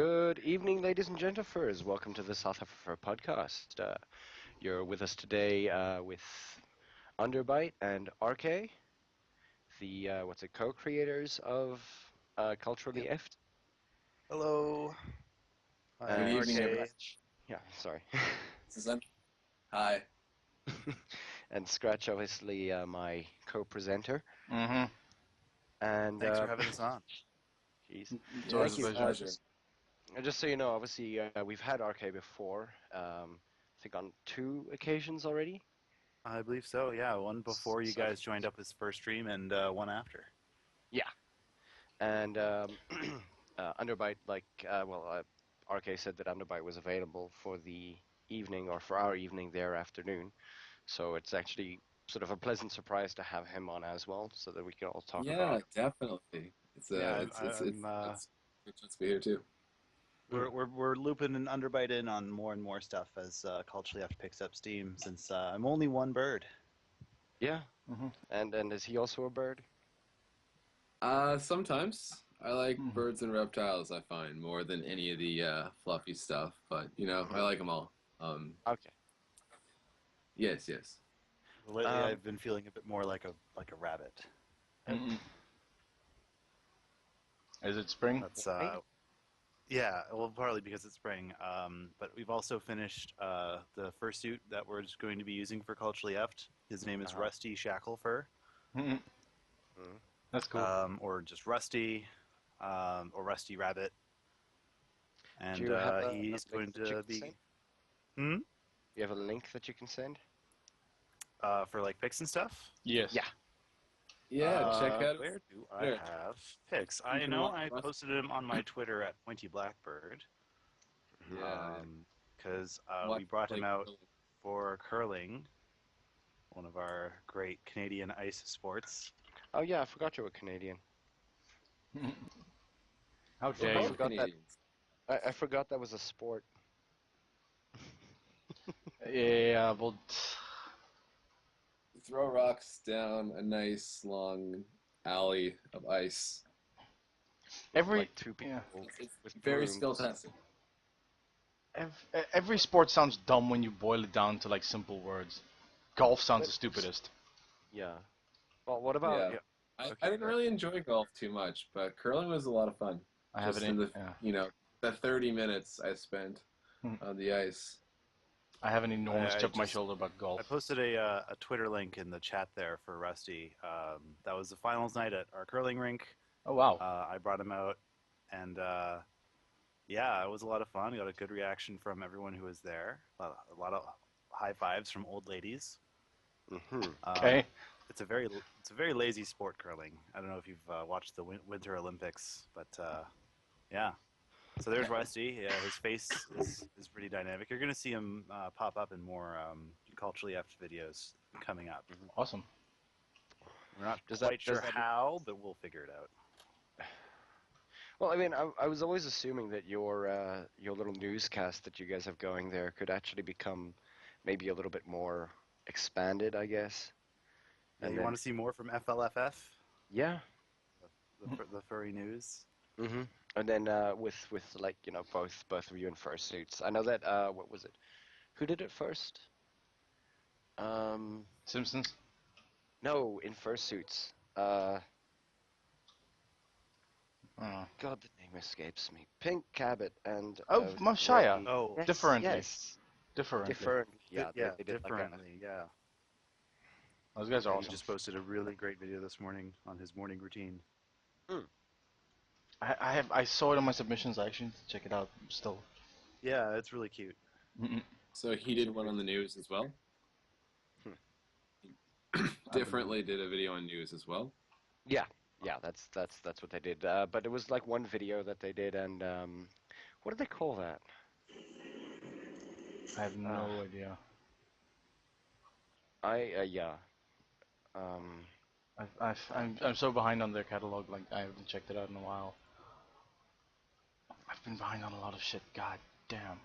Good evening, ladies and gentlemen. Welcome to the south-afrifur podcast. You're with us today with Underbite and Arrkay, the co-creators of Culturally Yep. Effed. Hello. Hi, Good I'm And evening, everyone. Arrkay. Scratch. Yeah, sorry. This is Hi. And Scratch, obviously, my co-presenter. Mm-hmm. And Thanks for having us on. jeez. It's Yeah, always it's a a pleasure. pleasure. Just so you know, obviously, we've had Arrkay before. I think on 2 occasions already. I believe so, yeah. One before you So- guys joined up his first stream and one after. Yeah. And Underbite, Arrkay said that Underbite was available for the evening or for our evening there afternoon. So it's actually sort of a pleasant surprise to have him on as well, so that we can all talk Yeah, about. definitely. It's Yeah, it's good to be here too. we're looping an Underbite in on more and more stuff as Culturally After picks up steam, since I'm only one bird. Yeah. Mm-hmm. And is he also a bird? Sometimes I like Mhm. birds and reptiles. I find more than any of the fluffy stuff, but I like them all. Okay. Yes. Lately, Um, I've been feeling a bit more like a rabbit. Is it spring? That's Why? yeah, well, partly because it's spring. But we've also finished the fursuit that we're just going to be using for Culturally Eft. His name is Uh-huh. Rusty Shacklefur, Mhm. That's cool. or just Rusty, or Rusty Rabbit. And Do you have a he's link going that you to can be send? hmm You have a link that you can send? for like pics and stuff. Yes. Yeah. Yeah, check out. Where do I There. have pics? You I can know watch I Rusty. posted him on my Twitter at Pointy Blackbird. Yeah. Because Watch we brought him like, out for curling, one of our great Canadian ice sports. Oh yeah, I forgot you were Canadian. How We're dare I you? both forgot that. Canadians. I forgot that was a sport. Yeah, but You throw rocks down a nice long alley of ice. every Like 2 people It's with very brooms. skill tested. every sport sounds dumb when you boil it down to like simple words. Golf sounds the stupidest. Yeah. Well, what about? Yeah. Yeah. I Okay. didn't really enjoy golf too much, but curling was a lot of fun. I have Just it in in. the Yeah. the 30 minutes I spent Hmm. on the ice. I have an enormous I chip on my just- shoulder about I golf. posted a Twitter link in the chat there for Rusty. That was the finals night at our curling rink. Oh wow. I brought him out, and yeah, it was a lot of fun. Got a good reaction from everyone who was there. A lot of high fives from old ladies. Mm-hmm. Okay. It's a very lazy sport, curling. I don't know if you've watched the Winter Olympics, but yeah. So there's Rusty. Yeah, his face is pretty dynamic. You're gonna see him pop up in more Culturally Eft videos coming up. Awesome. We're not Does that- quite sure does that- how, but we'll figure it out. Well, I mean, I was always assuming that your little newscast that you guys have going there could actually become maybe a little bit more expanded, I guess. Yeah, And you then- want to see more from FLFF, Yeah. the furry news? Mm-hmm. And then with like both of you in fursuits. I know that what was it? Who did it first? Simpsons. No, in fursuits. God, the name escapes me. Pink Cabot and Oh, Mashaya. Ray- Oh, yes, differently. Yes, Differently. different. Yeah, yeah, they did differently. Yeah. Those guys are He awesome. just posted a really great video this morning on his morning routine. I saw it on my submissions. I actually need to check it out still. Yeah, it's really cute. So he did one on the news as well. Differently did a video on news as well. Yeah, that's what they did. But it was like one video that they did, and what do they call that? I have no idea. Yeah. I'm so behind on their catalog. Like I haven't checked it out in a while. I've been behind on a lot of shit. God damn.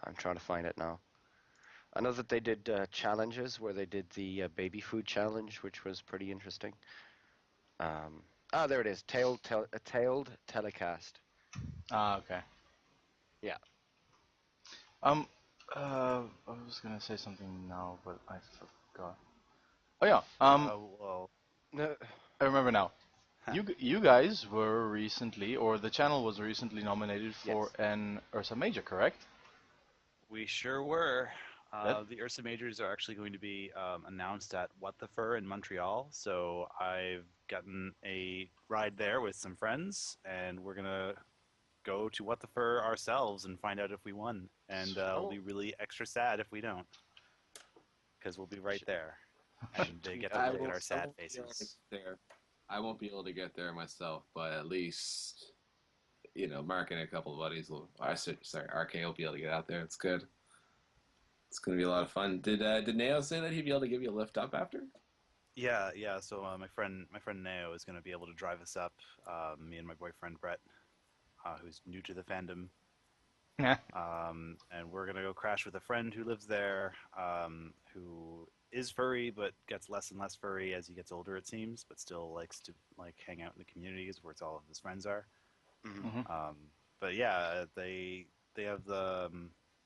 I'm trying to find it now. I know that they did challenges where they did the baby food challenge, which was pretty interesting. There it is. Tailed telecast. Ah, okay. Yeah. I was gonna say something now, but I forgot. Oh yeah. Well, No. I remember now. You guys were recently, or the channel was recently nominated for Yes. an Ursa Major, correct? we sure were. That The Ursa Majors are actually going to be announced at What the Fur in Montreal. So I've gotten a ride there with some friends, and we're gonna go to What the Fur ourselves and find out if we won. And we'll be Oh. really extra sad if we don't, because we'll be right there, and they Tweet get to that I look at will. our I sad won't be able to get faces. there. I won't be able to get there myself, but at least Mark and a couple of buddies will. Sorry, Arrkay will be able to get out there. It's good. It's gonna be a lot of fun. Did Nao say that he'd be able to give you a lift up after? Yeah, yeah. So my friend Neo is going to be able to drive us up. Me and my boyfriend Brett, who's new to the fandom, yeah. and we're gonna go crash with a friend who lives there, who is furry but gets less and less furry as he gets older, it seems, but still likes to like hang out in the communities where it's all of his friends are. Mhm. Mhm. But yeah, they have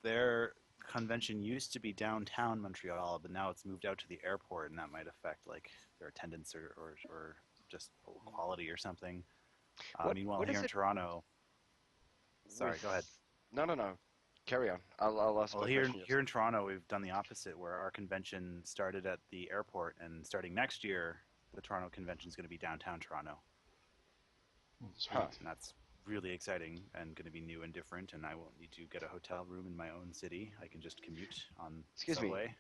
their convention used to be downtown Montreal, but now it's moved out to the airport, and that might affect like their attendance or just quality or something. Meanwhile, What here is in it Toronto, sorry, with? go ahead. No. Carry on. I'll ask Well, my here question. here in Toronto, we've done the opposite, where our convention started at the airport, and starting next year, the Toronto convention is going to be downtown Toronto, Sweet. Huh. and that's really exciting and going to be new and different. And I won't need to get a hotel room in my own city. I can just commute on Excuse me. subway.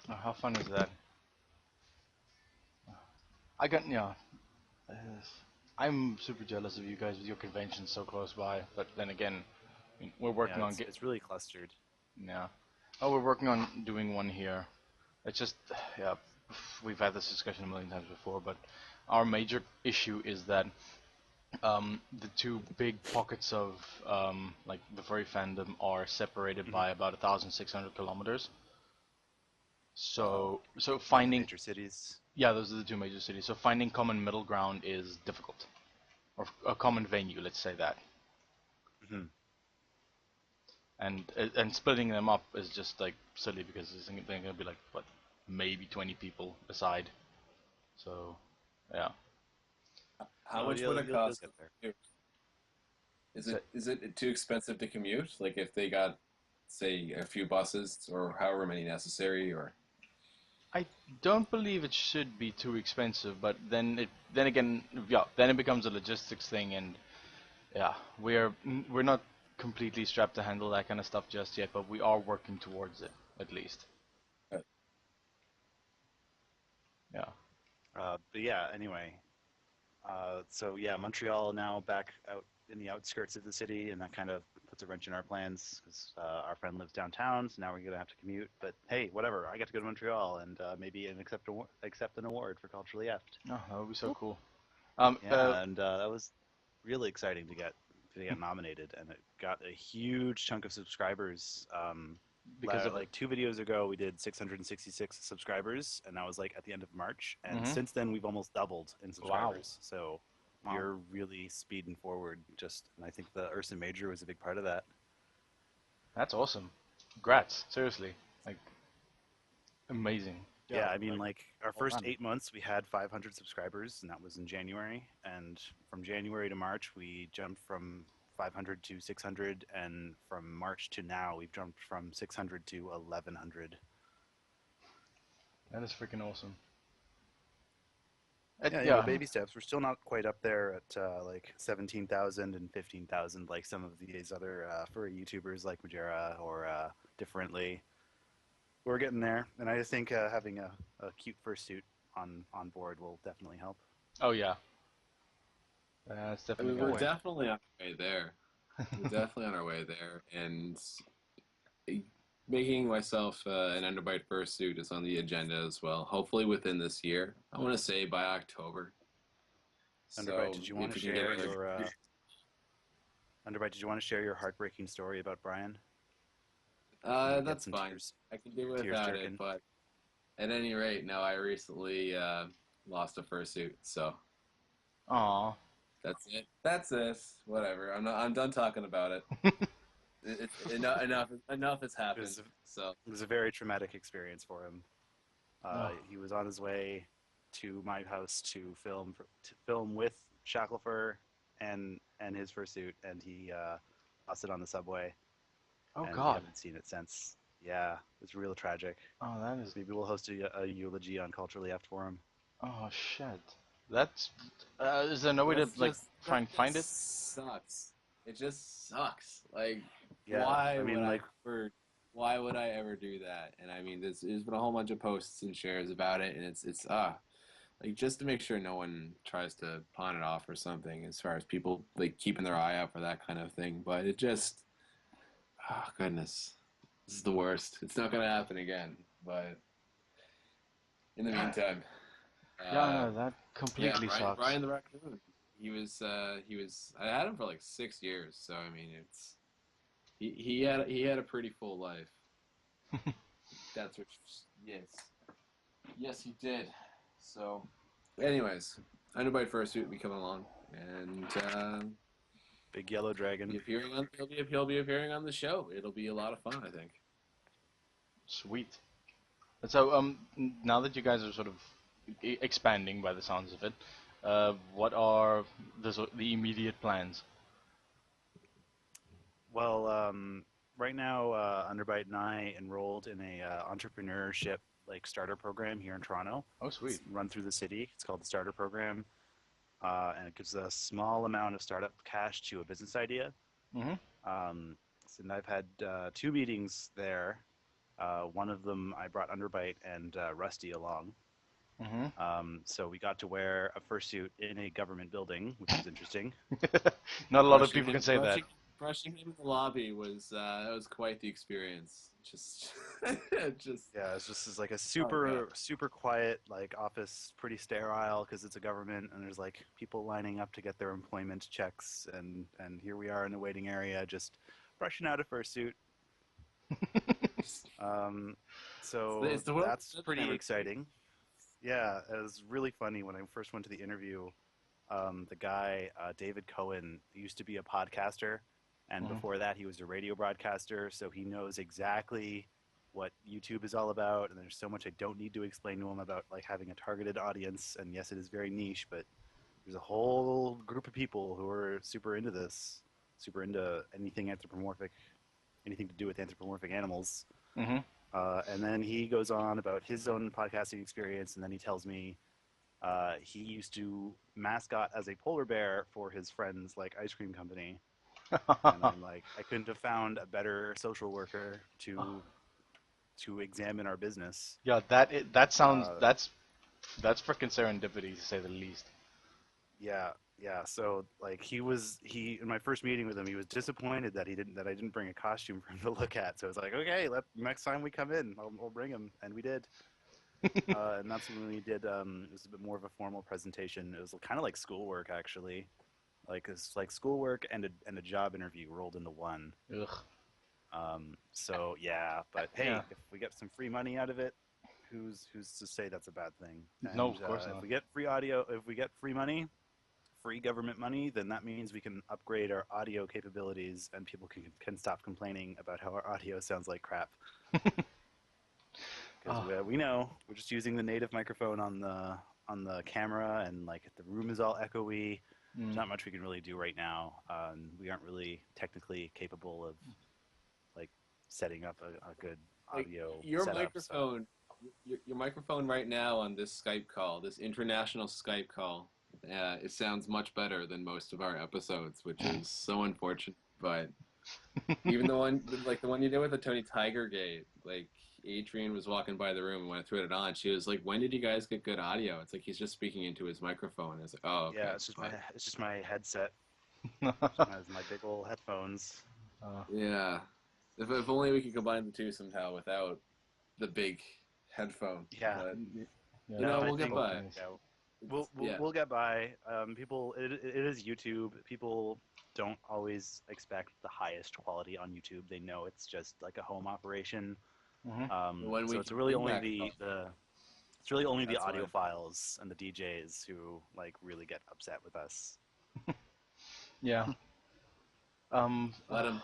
Oh, how fun is that? I got yeah. uh, I'm super jealous of you guys with your convention so close by, but then again, we're working Yeah, on it's really clustered. yeah. Oh, we're working on doing one here. It's just yeah. We've had this discussion a million times before, but our major issue is that the two big pockets of like the furry fandom are separated Mhm. by about 1,600 kilometers. So The finding major cities. yeah, those are the two major cities. So finding common middle ground is difficult, or a common venue, let's say that. Hmm. And splitting them up is just like silly because they're gonna be like what, maybe 20 people aside. So yeah. How Oh, much would it you'll cost? get there. Is So, it too expensive to commute? Like if they got, say, a few buses or however many necessary, or I don't believe it should be too expensive, but then again, yeah, then it becomes a logistics thing, and yeah, we're not completely strapped to handle that kind of stuff just yet, but we are working towards it at least. uh, Yeah. But yeah, anyway. So yeah, Montreal now back out in the outskirts of the city, and that kind of puts a wrench in our plans because our friend lives downtown, so now we're gonna have to commute. But hey, whatever. I get to go to Montreal and maybe accept an award for culturally apt. Oh, that would be so Cool. cool. Yeah, and that was really exciting to get nominated, and it got a huge chunk of subscribers. because of it. Like 2 videos ago, we did 666 subscribers, and that was like at the end of March. And Mhm. since then, we've almost doubled in Wow. subscribers. So Wow. we're really speeding forward. And I think the Ursa Major was a big part of that. That's awesome. Congrats. Seriously. Like amazing. Yeah, I mean, like our well first done. 8 months, we had 500 subscribers, and that was in January. And from January to March, we jumped from 500 to 600, and from March to now, we've jumped from 600 to 1100. That is freaking awesome. Yeah, baby steps. We're still not quite up there at like 17,000 and 15,000, like some of these other furry YouTubers like Majera or Differently. We're getting there, and I think having a cute fursuit on board will definitely help. Oh yeah. That's I definitely mean, gonna we're win. definitely on our way there. We're definitely on our way there, and making myself an Underbite fursuit is on the agenda as well. Hopefully within this year. I want to say by October. Underbite, So did you want if to you can share get your Underbite? Did you want to share your heartbreaking story about Brian? Maybe get that's some fine. tears I can do tears without it, jerking. but at any rate, no. I recently lost a fursuit. So Aw. that's it. That's this. Whatever. I'm done talking about it. Enough has It happened. was, So it was a very traumatic experience for him. Oh. He was on his way to my house to film with south-afrifur and his fursuit, and he lost it on the subway, Oh and we God. haven't seen it since. Yeah, it's real tragic. Oh, that is. Maybe we'll host a eulogy on Culturally Left for him. Oh shit. That's. Is there no way to that's like just try that and find it? just sucks. It just sucks. Like Yeah, why I would mean, I like, ever why would I ever do that? And I mean there's been a whole bunch of posts and shares about it, and it's like just to make sure no one tries to pawn it off or something as far as people like keeping their eye out for that kind of thing. But it just oh goodness. This is the worst. It's not gonna happen again. But in the meantime, Yeah, uh, no, that yeah, completely sucks. Brian the raccoon. He was. I had him for like 6 years, so I mean, he had a pretty full life. That's what. Yes, he did. So, anyways, Underbite Fursuit will be coming along, and big yellow dragon. he'll be appearing on the show. It'll be a lot of fun, I think. Sweet. So, now that you guys are sort of expanding by the sounds of it, what are the immediate plans? Well, right now, Underbite and I enrolled in a entrepreneurship like starter program here in Toronto. Oh, sweet. It's run through the city. It's called the Starter Program, and it gives a small amount of startup cash to a business idea. Mm-hmm. And I've had 2 meetings there. One of them I brought Underbite and Rusty along. Mm-hmm. So we got to wear a fursuit in a government building, which was interesting. Not a lot of people can say that. Brushing him in the lobby was quite the experience. Just, just Yeah, it's just like a God. super quiet like office, pretty sterile because it's a government, and there's like people lining up to get their employment checks, and here we are in the waiting area, just brushing out a fursuit. So It's the world that's pretty exciting. Yeah, it was really funny when I first went to the interview. The guy, David Cohen, used to be a podcaster, and Mhm. before that, he was a radio broadcaster. So he knows exactly what YouTube is all about. And there's so much I don't need to explain to him about like having a targeted audience. And yes, it is very niche, but there's a whole group of people who are super into this, super into anything anthropomorphic, anything to do with anthropomorphic animals. Mm-hmm. And then he goes on about his own podcasting experience, and then he tells me he used to mascot as a polar bear for his friend's like ice cream company, and I'm like, I couldn't have found a better social worker to examine our business. Yeah, that sounds Uh, that's freaking serendipity to say the least. yeah. So like he in my first meeting with him, he was disappointed that I didn't bring a costume for him to look at. So I was like, okay, next time we come in, I'll bring him, and we did. And that's when we did. It was a bit more of a formal presentation. It was kind of like schoolwork, actually. Like it's like schoolwork and a job interview rolled into one. Ugh. So yeah, but hey, Yeah. if we get some free money out of it, who's to say that's a bad thing? And, No, of course not. If we get free audio, if we get free money, free government money, then that means we can upgrade our audio capabilities, and people can stop complaining about how our audio sounds like crap. Because we know we're just using the native microphone on the camera, and like the room is all echoey. There's not much we can really do right now. We aren't really technically capable of like setting up a good audio your setup, microphone. Your microphone right now on this Skype call, this international Skype call, it sounds much better than most of our episodes, which is so unfortunate. But even the one you did with the Tony Tiger Gate, like Adrian was walking by the room and when I threw it on, she was like, "When did you guys get good audio?" It's like he's just speaking into his microphone. It's like, "Oh, okay." yeah, it's just my headset, my big old headphones. Yeah. If only we could combine the two somehow without the big headphone. Yeah. But, Yeah, we'll get by. Yeah, we'll get by. People, it is YouTube. People don't always expect the highest quality on YouTube. They know it's just like a home operation. Mhm. When we So it's can really bring only back It's really only the That's fine. audiophiles and the DJs who like really get upset with us. Yeah. Let him.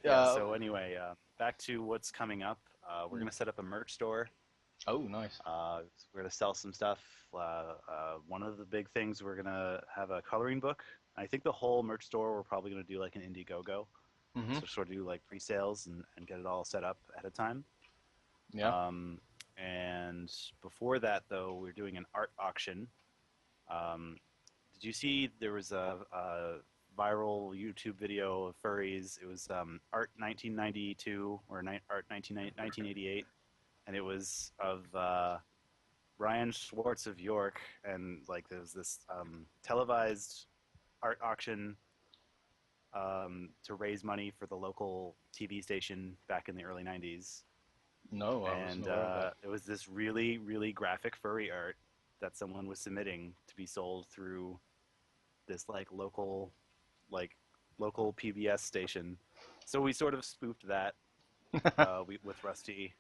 Yeah. So anyway, back to what's coming up. We're Mm. gonna set up a merch store. Oh, nice. We're gonna sell some stuff. One of the big things, we're gonna have a coloring book. I think the whole merch store, we're probably gonna do like an Indiegogo, Mm-hmm. so sort of do like pre-sales and get it all set up ahead of time. Yeah. And before that, though, we're doing an art auction. Did you see there was a viral YouTube video of furries? It was Art 1992 or Art 1988, and it was of Ryan Schwartz of York, and like there was this televised art auction to raise money for the local TV station back in the early 90s. No, I wasn't And aware of that. it was this really, really graphic furry art that someone was submitting to be sold through this like local PBS station. So we sort of spoofed that with Rusty,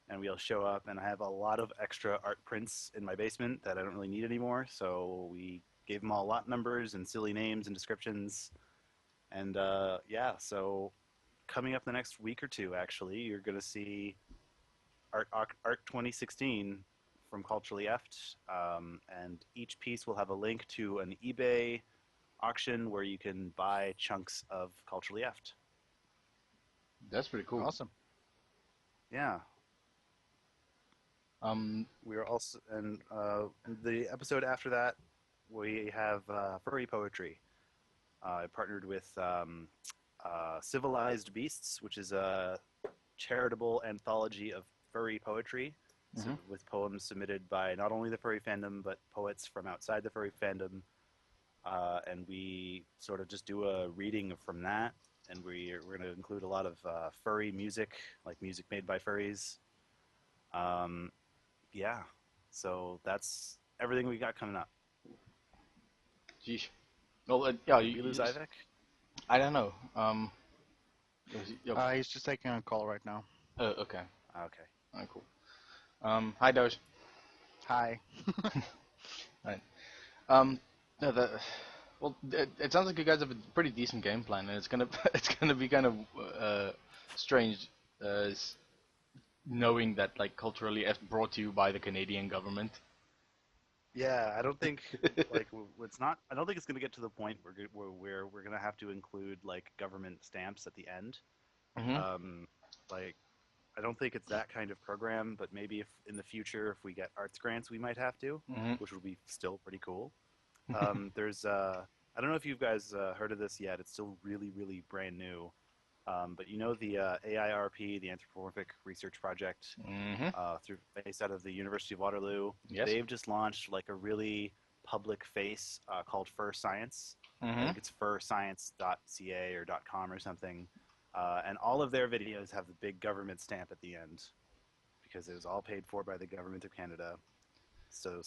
and we'll show up. And I have a lot of extra art prints in my basement that I don't really need anymore. So we gave them all lot numbers and silly names and descriptions. And yeah, so coming up the next week or two, actually, you're going to see Art 2016 from Culturally Eft, and each piece will have a link to an eBay auction where you can buy chunks of Culturally Eft. That's pretty cool. Awesome. Yeah, we are also, and the episode after that, we have furry poetry. I partnered with Civilized Beasts, which is a charitable anthology of furry poetry, so with poems submitted by not only the furry fandom but poets from outside the furry fandom, and we sort of just do a reading from that, and we're going to include a lot of furry music, like music made by furries. Yeah, so that's everything we got coming up. Jeez. Well, yeah, Did we lose Ivek? I don't know. He's just taking a call right now. Okay. Okay. Oh, cool. Hi, Doge. Hi. Right. No, well, it sounds like you guys have a pretty decent game plan, and it's gonna be kind of strange, knowing that like culturally it's brought to you by the Canadian government. Yeah, I don't think like it's not. I don't think it's going to get to the point where we're going to have to include like government stamps at the end. Mm-hmm. Like, I don't think it's that kind of program, but maybe if in the future if we get arts grants, we might have to, Mm-hmm. which would be still pretty cool. There's I don't know if you guys heard of this yet. It's still really, really brand new. But you know the AIRP, the Anthropomorphic Research Project, Mm-hmm. based out of the University of Waterloo. Yes. They've just launched like a really public face called Fur Science. I Mm-hmm. think it's furscience.ca or .com or something. And all of their videos have the big government stamp at the end because it was all paid for by the government of Canada. So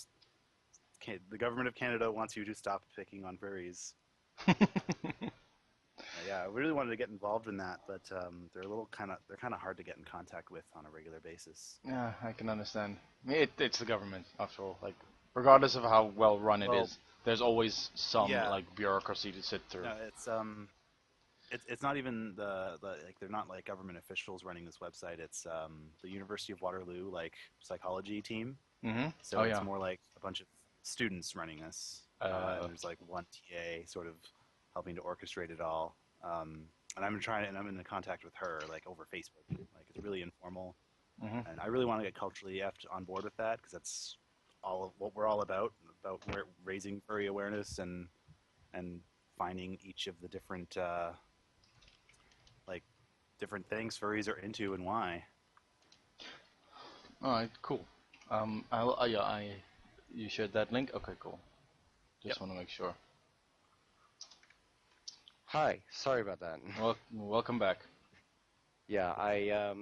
the government of Canada wants you to stop picking on furries. Yeah, I really wanted to get involved in that, but they're kind of hard to get in contact with on a regular basis. Yeah, I can understand. I mean, it's the government, after all. Like, regardless of how well run it is, there's always some like bureaucracy to sit through. No, it's not even the like they're not like government officials running this website. It's the University of Waterloo like psychology team. Mm-hmm. So it's more like a bunch of students running this. And there's like one TA sort of helping to orchestrate it all. And I'm in contact with her like over Facebook. Like it's really informal, and I really want to get culturally on board with that because that's all of what we're all about raising furry awareness and finding each of the different different things furries are into and why. All right, cool. You shared that link. Okay, cool. Just want to make sure. Hi, sorry about that. Well, welcome back. Yeah, I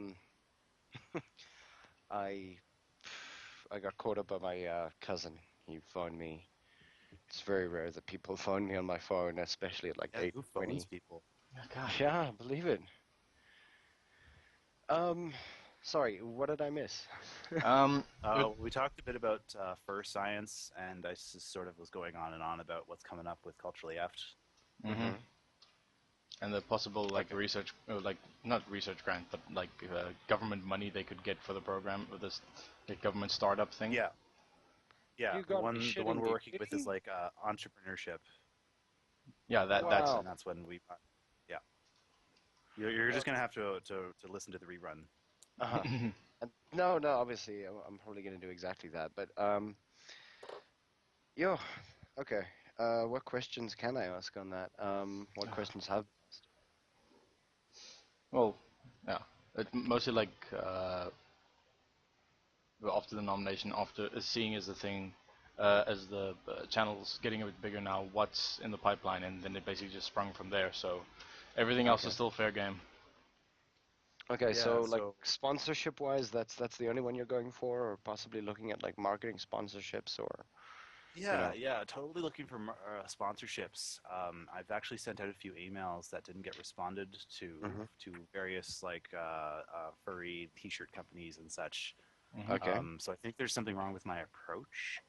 got caught up by my cousin. He phoned me. It's very rare that people phone me on my phone, especially at like 8:20. People? Oh, God. Yeah, believe it. Sorry, what did I miss? Good. We talked a bit about fur science, and I just sort of was going on and on about what's coming up with Culturally Eft. Hmm. And the possible like Okay. research, like not research grant, but like government money they could get for the program with this like, government startup thing. Yeah, yeah. You The gotta be one shitting we're me, working with is really? like entrepreneurship, Yeah, that's Wow. it. and that's when we. Yeah, you're Uh, just gonna have to listen to the rerun. uh-huh. No, no, obviously, I'm probably gonna do exactly that. But yo, okay. What questions can I ask on that? What questions have? Well, yeah, mostly like after the nomination, after seeing as the thing, as the channel's getting a bit bigger now, what's in the pipeline, and then it basically just sprung from there. So everything else is Okay. still fair game. Okay, Yeah, so like so sponsorship wise, that's the only one you're going for, or possibly looking at like marketing sponsorships, or you yeah, know. yeah, totally looking for sponsorships. I've actually sent out a few emails that didn't get responded to Hmm. to various like furry T-shirt companies and such. Hmm. Okay. So I think there's something wrong with my approach.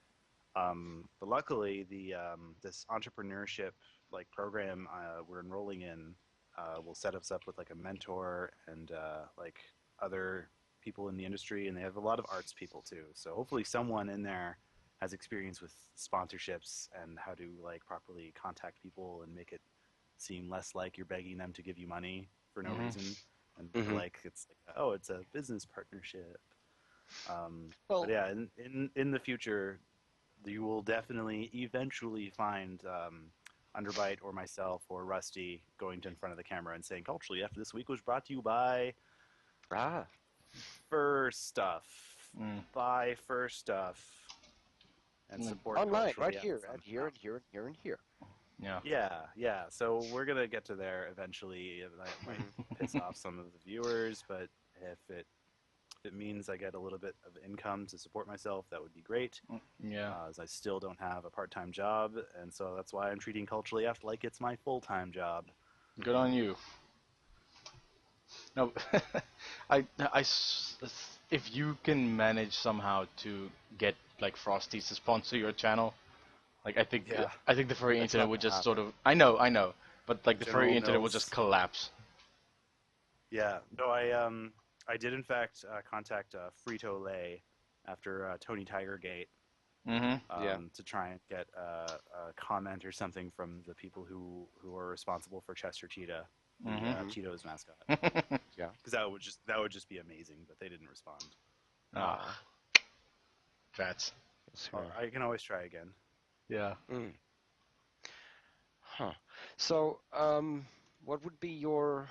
But luckily, the this entrepreneurship like program we're enrolling in will set us up with like a mentor and like other people in the industry, and they have a lot of arts people too. So hopefully, someone in there has experience with sponsorships and how to like properly contact people and make it seem less like you're begging them to give you money for no Hmm. reason, and more Hmm. like it's like, oh, it's a business partnership. But Well, yeah, in the future, you will definitely eventually find Underbite or myself or Rusty going to in front of the camera and saying, "Culturally, after this week was brought to you by ah, Fur Stuff. Mm. Buy Fur Stuff and Mm. support online, right Culturally Eft here, and here, somehow." and here, and here, and here. Yeah. Yeah, yeah. So we're gonna get to there eventually. It might Hmm. piss off some of the viewers, but if it means I get a little bit of income to support myself, that would be great. Yeah. As I still don't have a part-time job, and so that's why I'm treating Culturally Eft like it's my full-time job. Good on you. No, if you can manage somehow to get like Frosties to sponsor your channel, like Yeah, I think the furry that's internet not would gonna just sort happen. of I know, but like the furry General internet would just Mills. collapse. Yeah, no, I did in fact contact Frito Lay after Tony Tigergate Mm-hmm. Yeah. to try and get a comment or something from the people who are responsible for Chester Cheetah, the Mm-hmm. Hmm. Cheetos mascot, Yeah. because that would just be amazing, but they didn't respond. Ah, Ah, fats. that's Or I can always try again. Yeah. mm. Huh. So, what would be your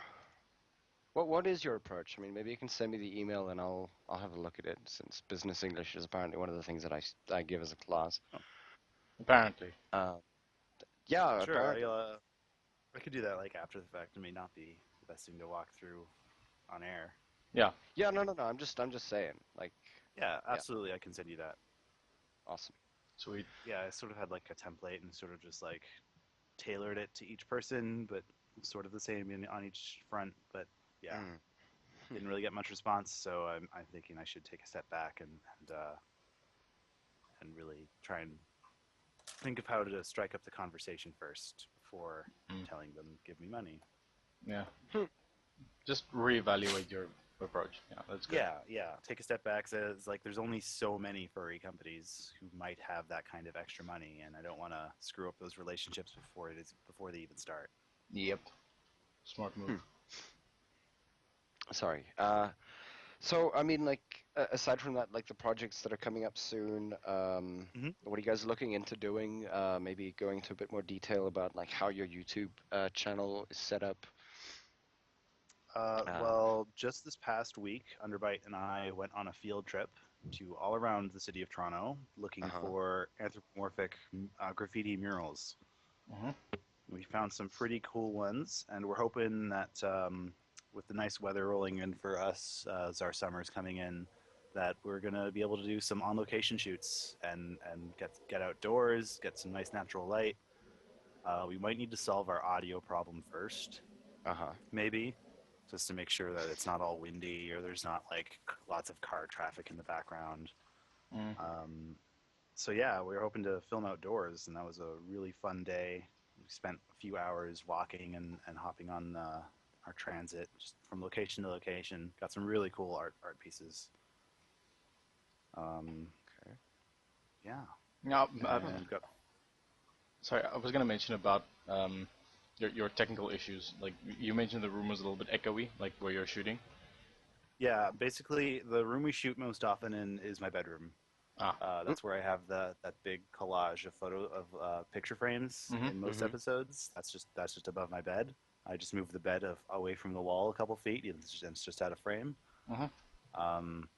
what is your approach? I mean, maybe you can send me the email and I'll have a look at it since business English is apparently one of the things that I give as a class. Oh, Apparently. Uh, yeah, sure, apparently. I could do that like after the fact. It may not be the best thing to walk through on air. Yeah. Yeah, no, no, no. I'm just saying. Like, Yeah, yeah, absolutely, I can send you that. awesome. Sweet. Yeah, I sort of had like a template and sort of just like tailored it to each person, but sort of the same on each front. But yeah, Mm. didn't really get much response, so I'm thinking I should take a step back and really try and think of how to strike up the conversation first before Mm. telling them give me money. Yeah. Hmm. Just reevaluate your approach. Yeah, that's good. Yeah, yeah. Take a step back. Says like there's only so many furry companies who might have that kind of extra money, and I don't want to screw up those relationships before they even start. Yep. Smart move. Hmm. Sorry. So I mean, like, aside from that, like the projects that are coming up soon, Hmm. what are you guys looking into doing? Maybe going into a bit more detail about like how your YouTube channel is set up. Um, Well, just this past week, Underbite and I went on a field trip to all around the city of Toronto looking uh-huh. for anthropomorphic graffiti murals. Mm-hmm. We found some pretty cool ones, and we're hoping that with the nice weather rolling in for us as our summer's coming in, that we're gonna be able to do some on-location shoots and get outdoors, get some nice natural light. We might need to solve our audio problem first, Uh-huh. maybe. just to make sure that it's not all windy or there's not like lots of car traffic in the background. Mm. So yeah, we were hoping to film outdoors, and that was a really fun day. We spent a few hours walking and hopping on our transit just from location to location. Got some really cool art pieces. Okay. Yeah. Now, And got, sorry, I was gonna mention about your technical issues. Like you mentioned, the room was a little bit echoey, like where you're shooting. yeah, basically the room we shoot most often in is my bedroom. That's where I have that big collage of picture frames Mhm, in most mhm. episodes. That's just above my bed. I just move the bed away from the wall a couple feet, and it's just out of frame. Mhm. Um,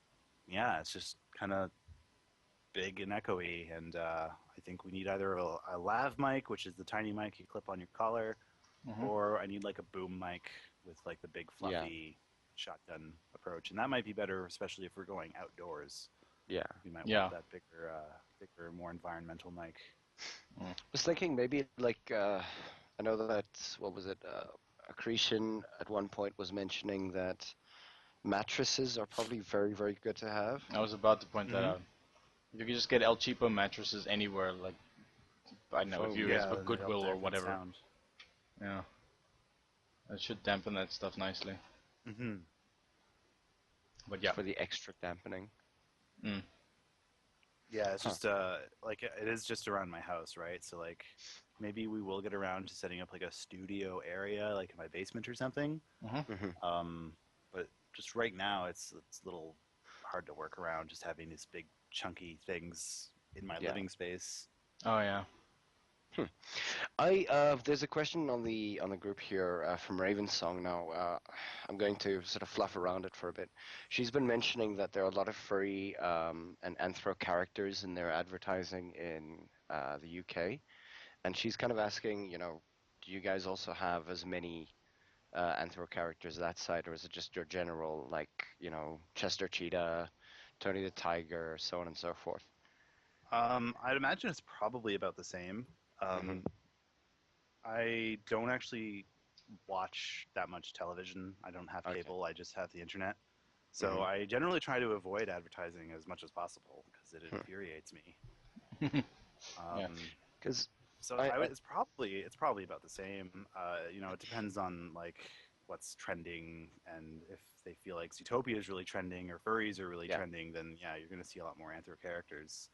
yeah, it's just kind of big and echoey, and I think we need either a lav mic, which is the tiny mic you clip on your collar, Mhm. or I need like a boom mic with like the big Yeah. fluffy shotgun approach, and that might be better, especially if we're going outdoors. Yeah. We might Yeah. want that bigger, more environmental mic. Mm. Was thinking maybe like I know that what was it? Accretion at one point was mentioning that mattresses are probably very very good to have. I was about to point that Mhm. out. You can just get El Cheapo mattresses anywhere. Like I don't know if Foam. you guys have a they help Goodwill or dampen whatever. sound. Yeah, that should dampen that stuff nicely. Mm-hmm. But yeah. For the extra dampening. Mm. Yeah, it's Huh. just like it is just around my house, right? So like maybe we will get around to setting up like a studio area, like in my basement or something. Mhm. Hmm. But just right now, it's a little hard to work around just having these big chunky things in my Yeah. living space. Oh yeah. There's a question on the group here from Raven's Song. Now I'm going to sort of fluff around it for a bit. She's been mentioning that there are a lot of furry and anthro characters in their advertising in the UK, and she's kind of asking, do you guys also have as many anthro characters that side, or is it just your general like, Chester Cheetah, Tony the Tiger, so on and so forth? I'd imagine it's probably about the same. Hmm. I don't actually watch that much television. I don't have Okay. cable. I just have the internet. So Mhm. I generally try to avoid advertising as much as possible because it Hmm. infuriates me. Yeah. Because So I it's probably about the same. It depends on like what's trending, and if they feel like Zootopia is really trending or furries are really Yeah. trending, then yeah, you're going to see a lot more anthro characters.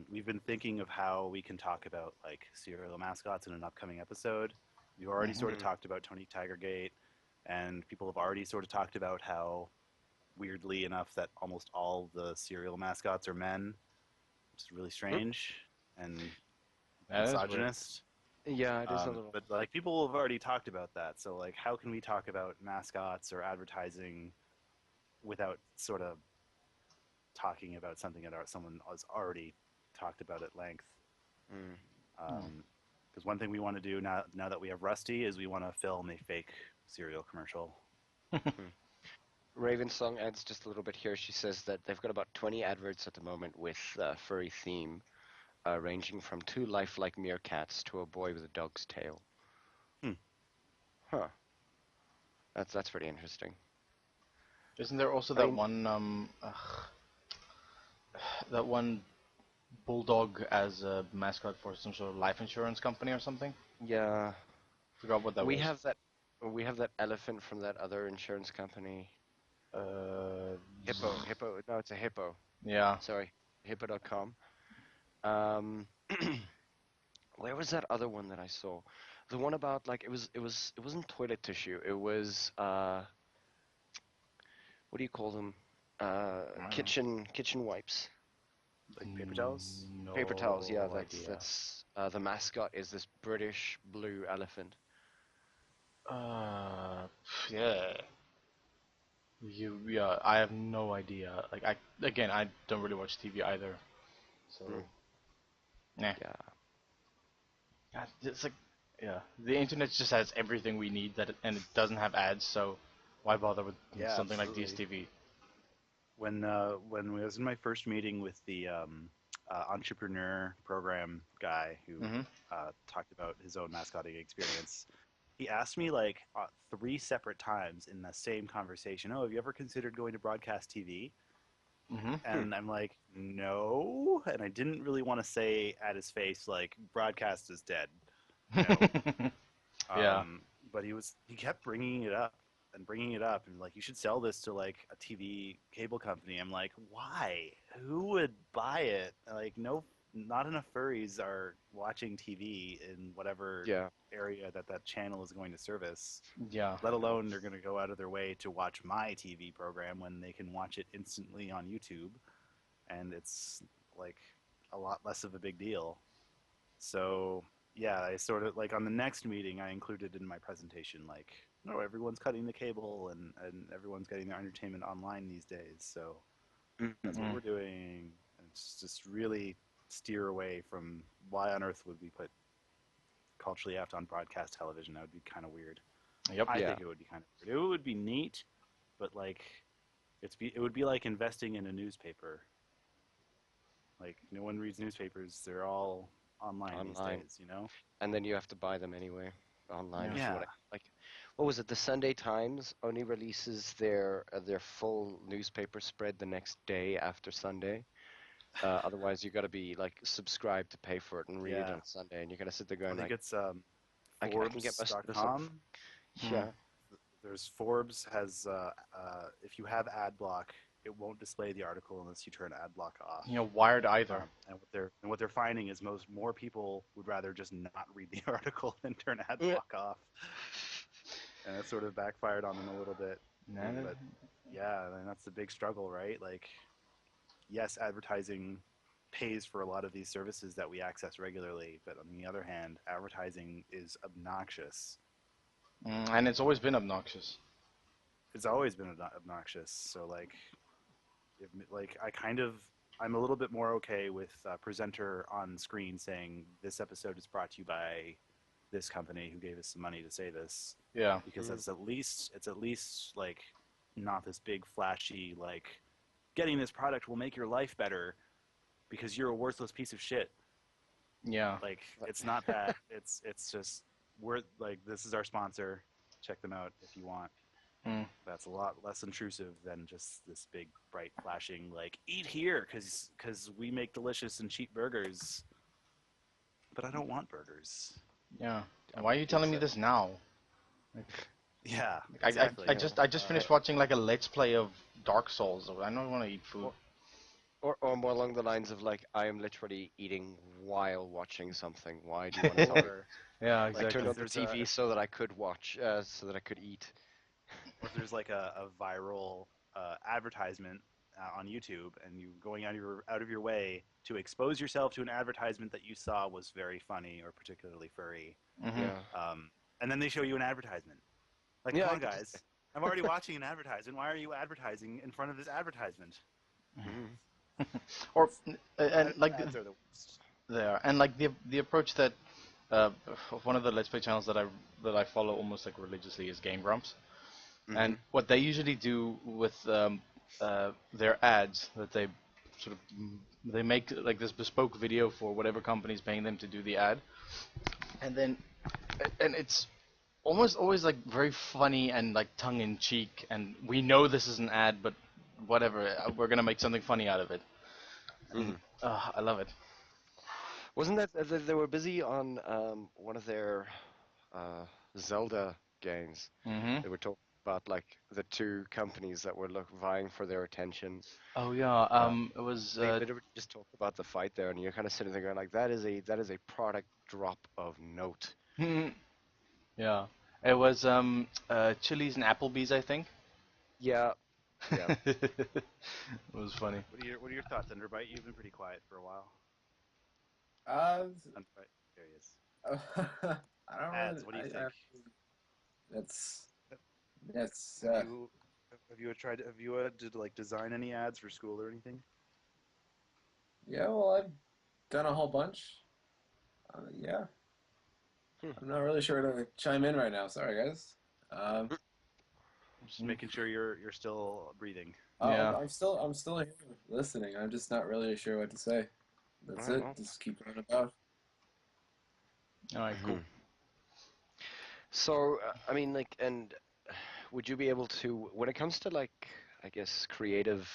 We've been thinking of how we can talk about like serial mascots in an upcoming episode. We've already sort of Mhm. talked about Tony Tigergate, and people have already sort of talked about how, weirdly enough, that almost all the serial mascots are men, which is really strange and That is weird. misogynist. Yeah, it is a little. But like people have already talked about that, so like how can we talk about mascots or advertising without sort of talking about something that someone has already talked about at length? Mm. Because one thing we want to do now that we have Rusty is we want to film a fake cereal commercial. Raven Song adds just a little bit here. She says that they've got about 20 adverts at the moment with furry theme, ranging from two lifelike meerkats to a boy with a dog's tail. Hmm. Huh. That's pretty interesting. Isn't there also I that mean- one that one bulldog as a mascot for some sort of life insurance company or something? Yeah. Forgot what that we was. have that. We have that elephant from that other insurance company. Hippo. No, it's a hippo. Yeah. Sorry, hippo.com. Where was that other one that I saw? The one about like it wasn't toilet tissue. It was what do you call them? know. Kitchen wipes. Like paper towels? No Paper towels. Yeah, idea. that's the mascot is this British blue elephant. Yeah. Yeah, I have no idea. Like I don't really watch TV either. So, Hmm. nah. Yeah. God, it's like, yeah, the internet just has everything we need and it doesn't have ads. So, why bother with Yeah, something absolutely. like DSTV? When I was in my first meeting with the entrepreneur program guy who Mhm. talked about his own mascotting experience, he asked me like 3 separate times in the same conversation, "Oh, have you ever considered going to broadcast TV?" Mm-hmm. And I'm like, "No," and I didn't really want to say at his face like, "Broadcast is dead," you know. Yeah. But he kept bringing it up and bringing it up and like, you should sell this to like a TV cable company. I'm like, why? Who would buy it? Like, no, not enough furries are watching TV in whatever Yeah. area that channel is going to service. Yeah. Let alone they're going to go out of their way to watch my TV program when they can watch it instantly on YouTube, and it's like a lot less of a big deal. So yeah, I sort of like on the next meeting I included in my presentation like, no, everyone's cutting the cable and everyone's getting their entertainment online these days. So that's what Mm. we're doing. And it's just really steer away from why on earth would we put culturally apt on broadcast television. That would be kind of weird. Yep. I Yeah. think it would be kind of weird. It would be neat, but like it would be like investing in a newspaper. Like no one reads newspapers; they're all online these Online. days. You know? And then you have to buy them anyway online if you Yeah. want to. Like, what was it? The Sunday Times only releases their full newspaper spread the next day after Sunday. Otherwise, you got to be like subscribed to pay for it and read it Yeah. on Sunday, and you're gonna sit there I going think like, it's I can get most of this Forbes.com. Yeah. There's Forbes has if you have ad block, it won't display the article unless you turn ad block off. You know, Wired either. And what they're finding is more people would rather just not read the article than turn ad Yeah. block off. And it sort of backfired on them a little bit. But yeah, and that's the big struggle, right? Like, yes, advertising pays for a lot of these services that we access regularly, but on the other hand, advertising is obnoxious. And it's always been obnoxious. It's always been obnoxious. So like, I'm a little bit more okay with a presenter on screen saying this episode is brought to you by this company who gave us some money to say this, Yeah. because it's at least like not this big flashy like getting this product will make your life better because you're a worthless piece of shit. Yeah. Like, it's not that. It's just we're like, this is our sponsor. Check them out if you want. Mm. That's a lot less intrusive than just this big, bright, flashing like, eat here because we make delicious and cheap burgers. But I don't want burgers. Yeah. Why are you telling me this now? Yeah, I exactly. I just finished watching like a let's play of Dark Souls. I don't want to eat food. Or more along the lines of like, I am literally eating while watching something. Why do you want to tell me? Yeah, I exactly. turned on the There's TV so that I could watch, so that I could eat. Or if there's like a viral advertisement on YouTube, and you going out of your way to expose yourself to an advertisement that you saw was very funny or particularly furry, Mhm. Yeah. and then they show you an advertisement. Like, Yeah, come I on, can guys! I'm already watching an advertisement. Why are you advertising in front of this advertisement? Or and like Ads are the worst. there and like the approach that one of the let's play channels that I follow almost like religiously is Game Grumps, and what they usually do with their ads that they sort of they make like this bespoke video for whatever company's paying them to do the ad, and it's almost always like very funny and like tongue in cheek, and we know this is an ad, but whatever, we're gonna make something funny out of it. And, I love it. Wasn't that they were busy on one of their Zelda games? Hmm. They were talking about like the two companies that were vying for their attention. Oh yeah, it was They literally just talked about the fight there, and you're kind of sitting there going like, that is a product drop of note. yeah, it was Chili's and Applebee's, I think. Yeah, yeah. It was funny. What are your thoughts, Underbite? You've been pretty quiet for a while. Uh, Underbite, there he is. I don't Ads. really. What do you think? That's Have you did like design any ads for school or anything? yeah. Well, I've done a whole bunch. Yeah. I'm not really sure to chime in right now. Sorry, guys. Just making sure you're still breathing. Yeah. I'm still here listening. I'm just not really sure what to say. That's Alright, it. well. Just keep going about. All right, cool. So, I mean, like, and would you be able to, when it comes to like, I guess, creative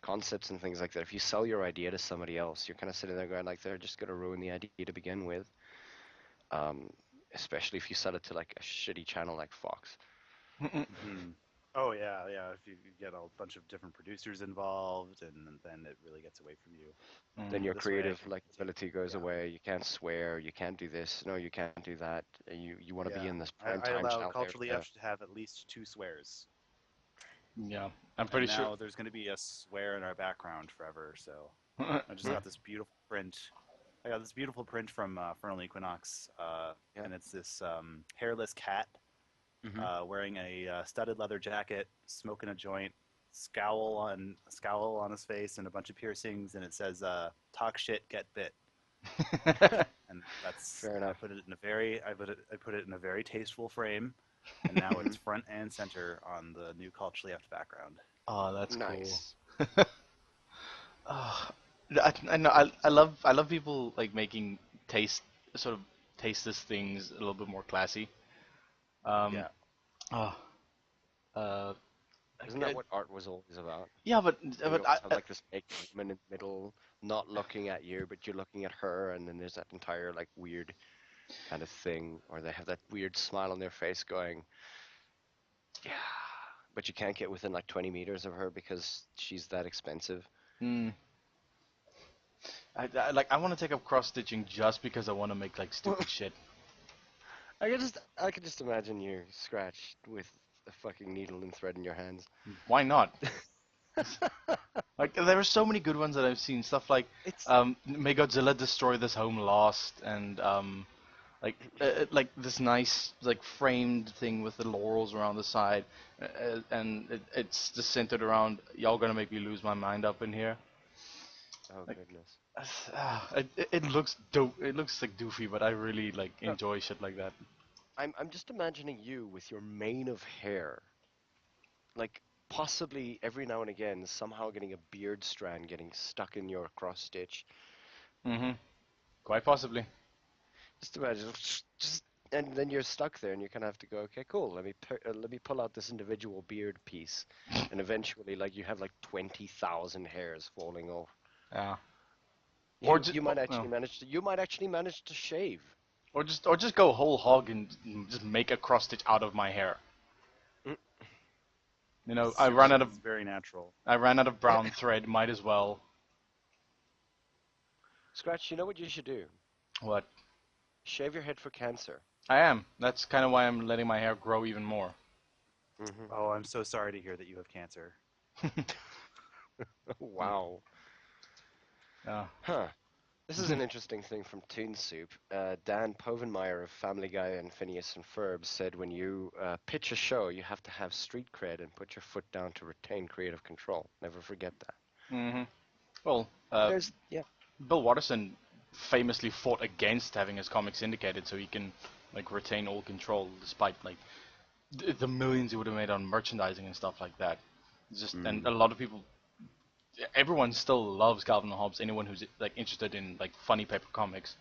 concepts and things like that, if you sell your idea to somebody else, you're kind of sitting there going like, they're just gonna ruin the idea to begin with. Um, Especially if you sell it to like a shitty channel like Fox. Hmm. Oh yeah, yeah. If you get a bunch of different producers involved, and then it really gets away from you. Then your This way, I creative can like continue. ability goes Yeah, away. You can't swear. You can't do this. No, you can't do that. You want to be yeah. in this prime I time allow channel there. culturally you have to have at least 2 swears, Yeah, I'm and pretty sure. now there's going to be a swear in our background forever. So I just got this beautiful print. I got this beautiful print from Fernal Equinox, Yeah. and it's this hairless cat Hmm. wearing a studded leather jacket, smoking a joint, scowl on his face, and a bunch of piercings, and it says "Talk shit, get bit." And that's Fair enough. I put it in a very tasteful frame, and now it's front and center on the new culturally left background. Oh, that's cool. Nice. Oh, I know. I love people like making taste sort of tasteless things a little bit more classy. Um. Yeah, Oh. Uh. Isn't that what art was always about? Yeah, You would but always have like this big woman in the middle, not looking at you, but you're looking at her, and then there's that entire like weird kind of thing, or they have that weird smile on their face going, yeah, but you can't get within like 20 meters of her because she's that expensive. mm, I want to take up cross stitching just because I want to make like stupid shit. I could just imagine you scratched with a fucking needle and thread in your hands. Why not? Like there are so many good ones that I've seen. Stuff like It's May Godzilla destroy this home lost, and like this nice like framed thing with the laurels around the side, and it's just centered around y'all gonna make me lose my mind up in here. oh Like goodness. it looks dope. It looks like doofy, but I really like No, enjoy shit like that. I'm just imagining you with your mane of hair, like possibly every now and again somehow getting a beard strand getting stuck in your cross stitch. Mm-hmm. Quite possibly. Just imagine, just and then you're stuck there, and you kind of have to go, okay, cool. Let me pull out this individual beard piece, and eventually, like you have like 20,000 hairs falling off. Yeah. Or You just you might actually manage to shave. or just go whole hog and just make a cross stitch out of my hair. Mm. You know, it's very natural. I ran out of brown thread. Might as well. Scratch, you know what you should do? What? Shave your head for cancer. I am. That's kind of why I'm letting my hair grow even more. Hmm. Oh, I'm so sorry to hear that you have cancer. Wow. Yeah. Huh. This is an interesting thing from Toon Soup. Dan Povenmire of Family Guy and Phineas and Ferb said when you pitch a show, you have to have street cred and put your foot down to retain creative control. Never forget that. Hmm. Well, Yeah. Bill Watterson famously fought against having his comics syndicated so he can like retain all control, despite like the millions he would have made on merchandising and stuff like that. It's just and a lot of people, everyone still loves Calvin and Hobbes. Anyone who's like interested in like funny paper comics,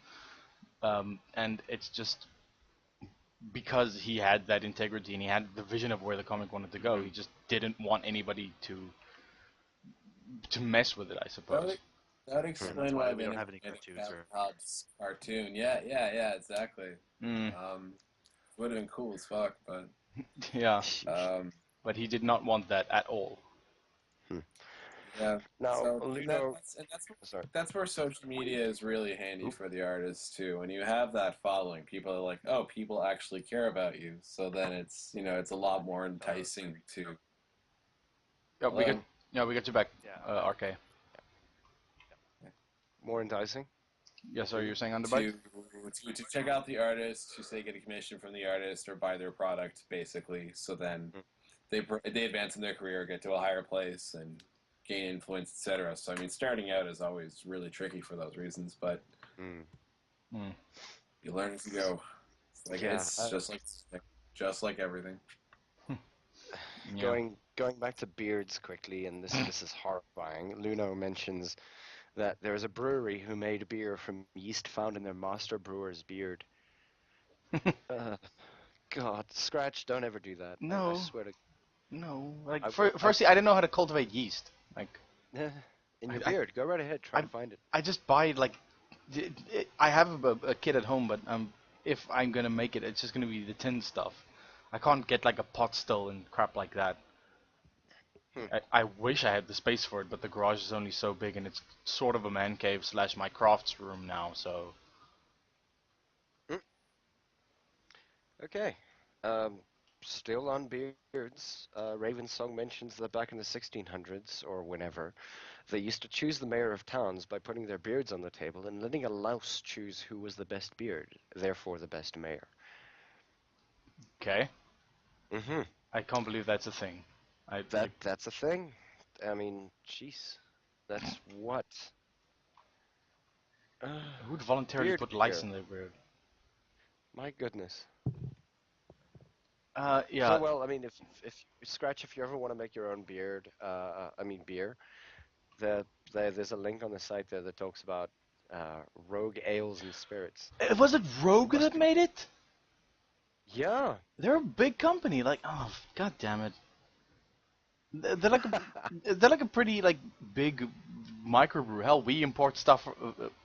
and it's just because he had that integrity and he had the vision of where the comic wanted to go. He just didn't want anybody to mess with it, I That would, suppose. that would And that's explain why why we they don't never have any made a cartoons. Calvin Hobbes cartoon. Yeah, exactly. Mm, Would have been cool as fuck, but yeah, um, but he did not want that at all. Hmm. yeah. Now, So Ludo, sorry. that's where social media is really handy Oop. for the artists too. When you have that following, people are like, oh, people actually care about you. So then it's a lot more enticing to. Yeah, Hello? we got you back, Yeah. Arrkay. More enticing? Yes, sir. You're saying Underbite? To check out the artist, to say get a commission from the artist or buy their product, basically. So then Mm. they advance in their career, get to a higher place, and gain influence, etc. So I mean, starting out is always really tricky for those reasons, but Mm. Mm. you learn as you go. It's like Yeah, it's just like everything. Yeah. Going back to beards quickly, and this is horrifying. Luno mentions that there is a brewery who made beer from yeast found in their master brewer's beard. Uh, God, Scratch, don't ever do that. I No, swear to. no. Like, I will. firstly, I didn't know how to cultivate yeast. Like, In I, your I, beard. Go right ahead. Try I, to find it. I just buy like, I have a kit at home, but if I'm gonna make it, it's just gonna be the tin stuff. I can't get like a pot still and crap like that. Hmm. I wish I had the space for it, but the garage is only so big, and it's sort of a man cave slash my crafts room now. So Mm. Okay. Um, Still on beards. Raven's song mentions that back in the 1600s or whenever, they used to choose the mayor of towns by putting their beards on the table and letting a louse choose who was the best beard, therefore the best mayor. okay, Mm-hmm. I can't believe that's a thing. I like That's a thing. I mean, jeez, that's what. who'd voluntarily Beard put lice mayor. in their beard? My goodness. So Yeah. well, I mean, if Scratch, if you ever want to make your own beard, I mean beer, there's a link on the site there that talks about rogue ales and spirits. Was it Rogue Must that be. made it? Yeah. They're a big company. Like, oh, god damn it. They're like they're like a pretty like big microbrew. Hell, we import stuff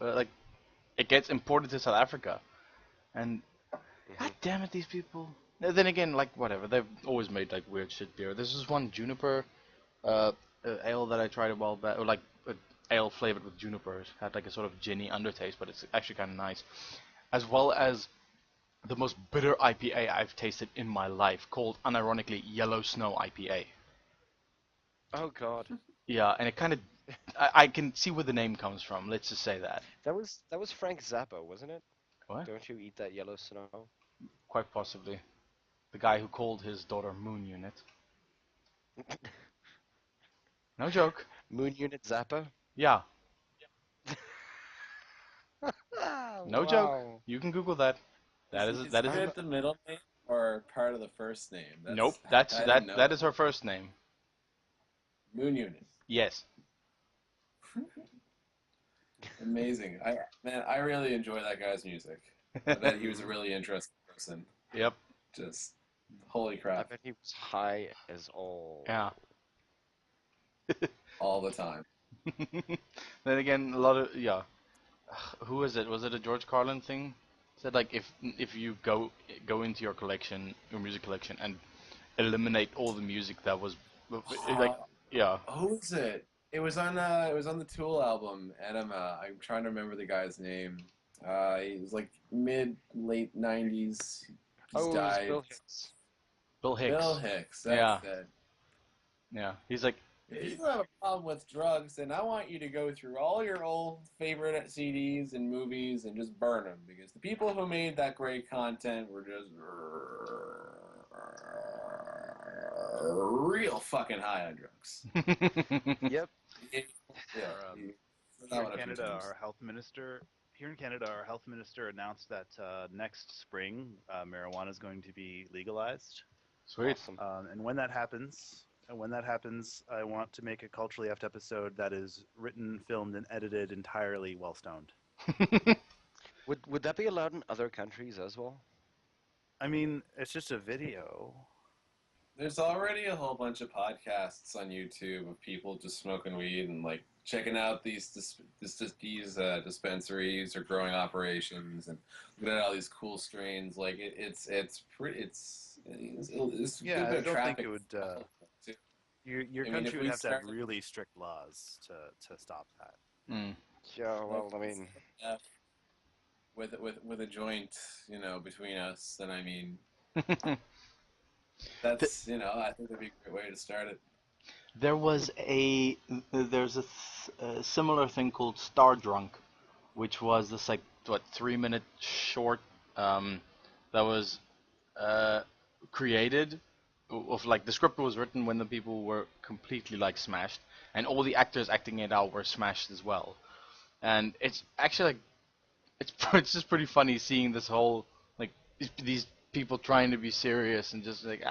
like it gets imported to South Africa, and god Hmm. damn it, these people. Then again, like whatever, they've always made like weird shit beer. This is one juniper uh, ale that I tried a while back, or like ale flavored with juniper. It had like a sort of ginny undertaste, but it's actually kind of nice. As well as the most bitter IPA I've tasted in my life, called unironically Yellow Snow IPA. Oh God. Yeah, and it kind of, I can see where the name comes from. Let's just say that. That was Frank Zappa, wasn't it? What? Don't you eat that yellow snow? Quite possibly. The guy who called his daughter Moon Unit. No joke. Moon Unit Zappa? Yeah, no joke. Wow. You can Google that. Is That is I'm Unit the middle name or part of the first name? nope. That's That's I didn't know that that. is her first name. Moon Unit. Yes. Amazing. I really enjoy that guy's music. I bet he was a really interesting person. Yep. Just holy I crap, bet he was high as all. Yeah. all the time. Then again, a lot of yeah. Who was it? Was it a George Carlin thing? Said like if you go into your collection, your music collection, and eliminate all the music that was like yeah. Who's it? It was on the Tool album, and I'm trying to remember the guy's name. He was like mid late '90s. He's Oh, it was died. Bill Hicks. Bill Bill Hicks. Hicks. Yeah. That's it. Yeah. He's like If you have a problem with drugs, then I want you to go through all your old favorite CDs and movies and just burn them because the people who made that great content were just real fucking high on drugs. Yep. Yeah, Our, that's here not in what I Canada, produced. our health minister announced that next spring marijuana is going to be legalized. sweet. Awesome. And when that happens, I want to make a culturally effed episode that is written, filmed, and edited entirely while stoned. Would that be allowed in other countries as well? I mean, it's just a video. There's already a whole bunch of podcasts on YouTube of people just smoking weed and like checking out these dispensaries or growing operations and looking at all these cool strains. Like it's pretty it's a Yeah, good bit I of don't think traffic. it would. too. Your I mean, if country would we have to have started really strict laws to stop that. Mm. Yeah. Well, I mean, uh, with a joint, between us, then I mean that's I think that'd be a great way to start it. There was there's a similar thing called Star Drunk, which was this like what 3 minute short that was uh, created of like the script was written when the people were completely like smashed, and all the actors acting it out were smashed as well. And it's actually like it's just pretty funny seeing this whole like these people trying to be serious and just like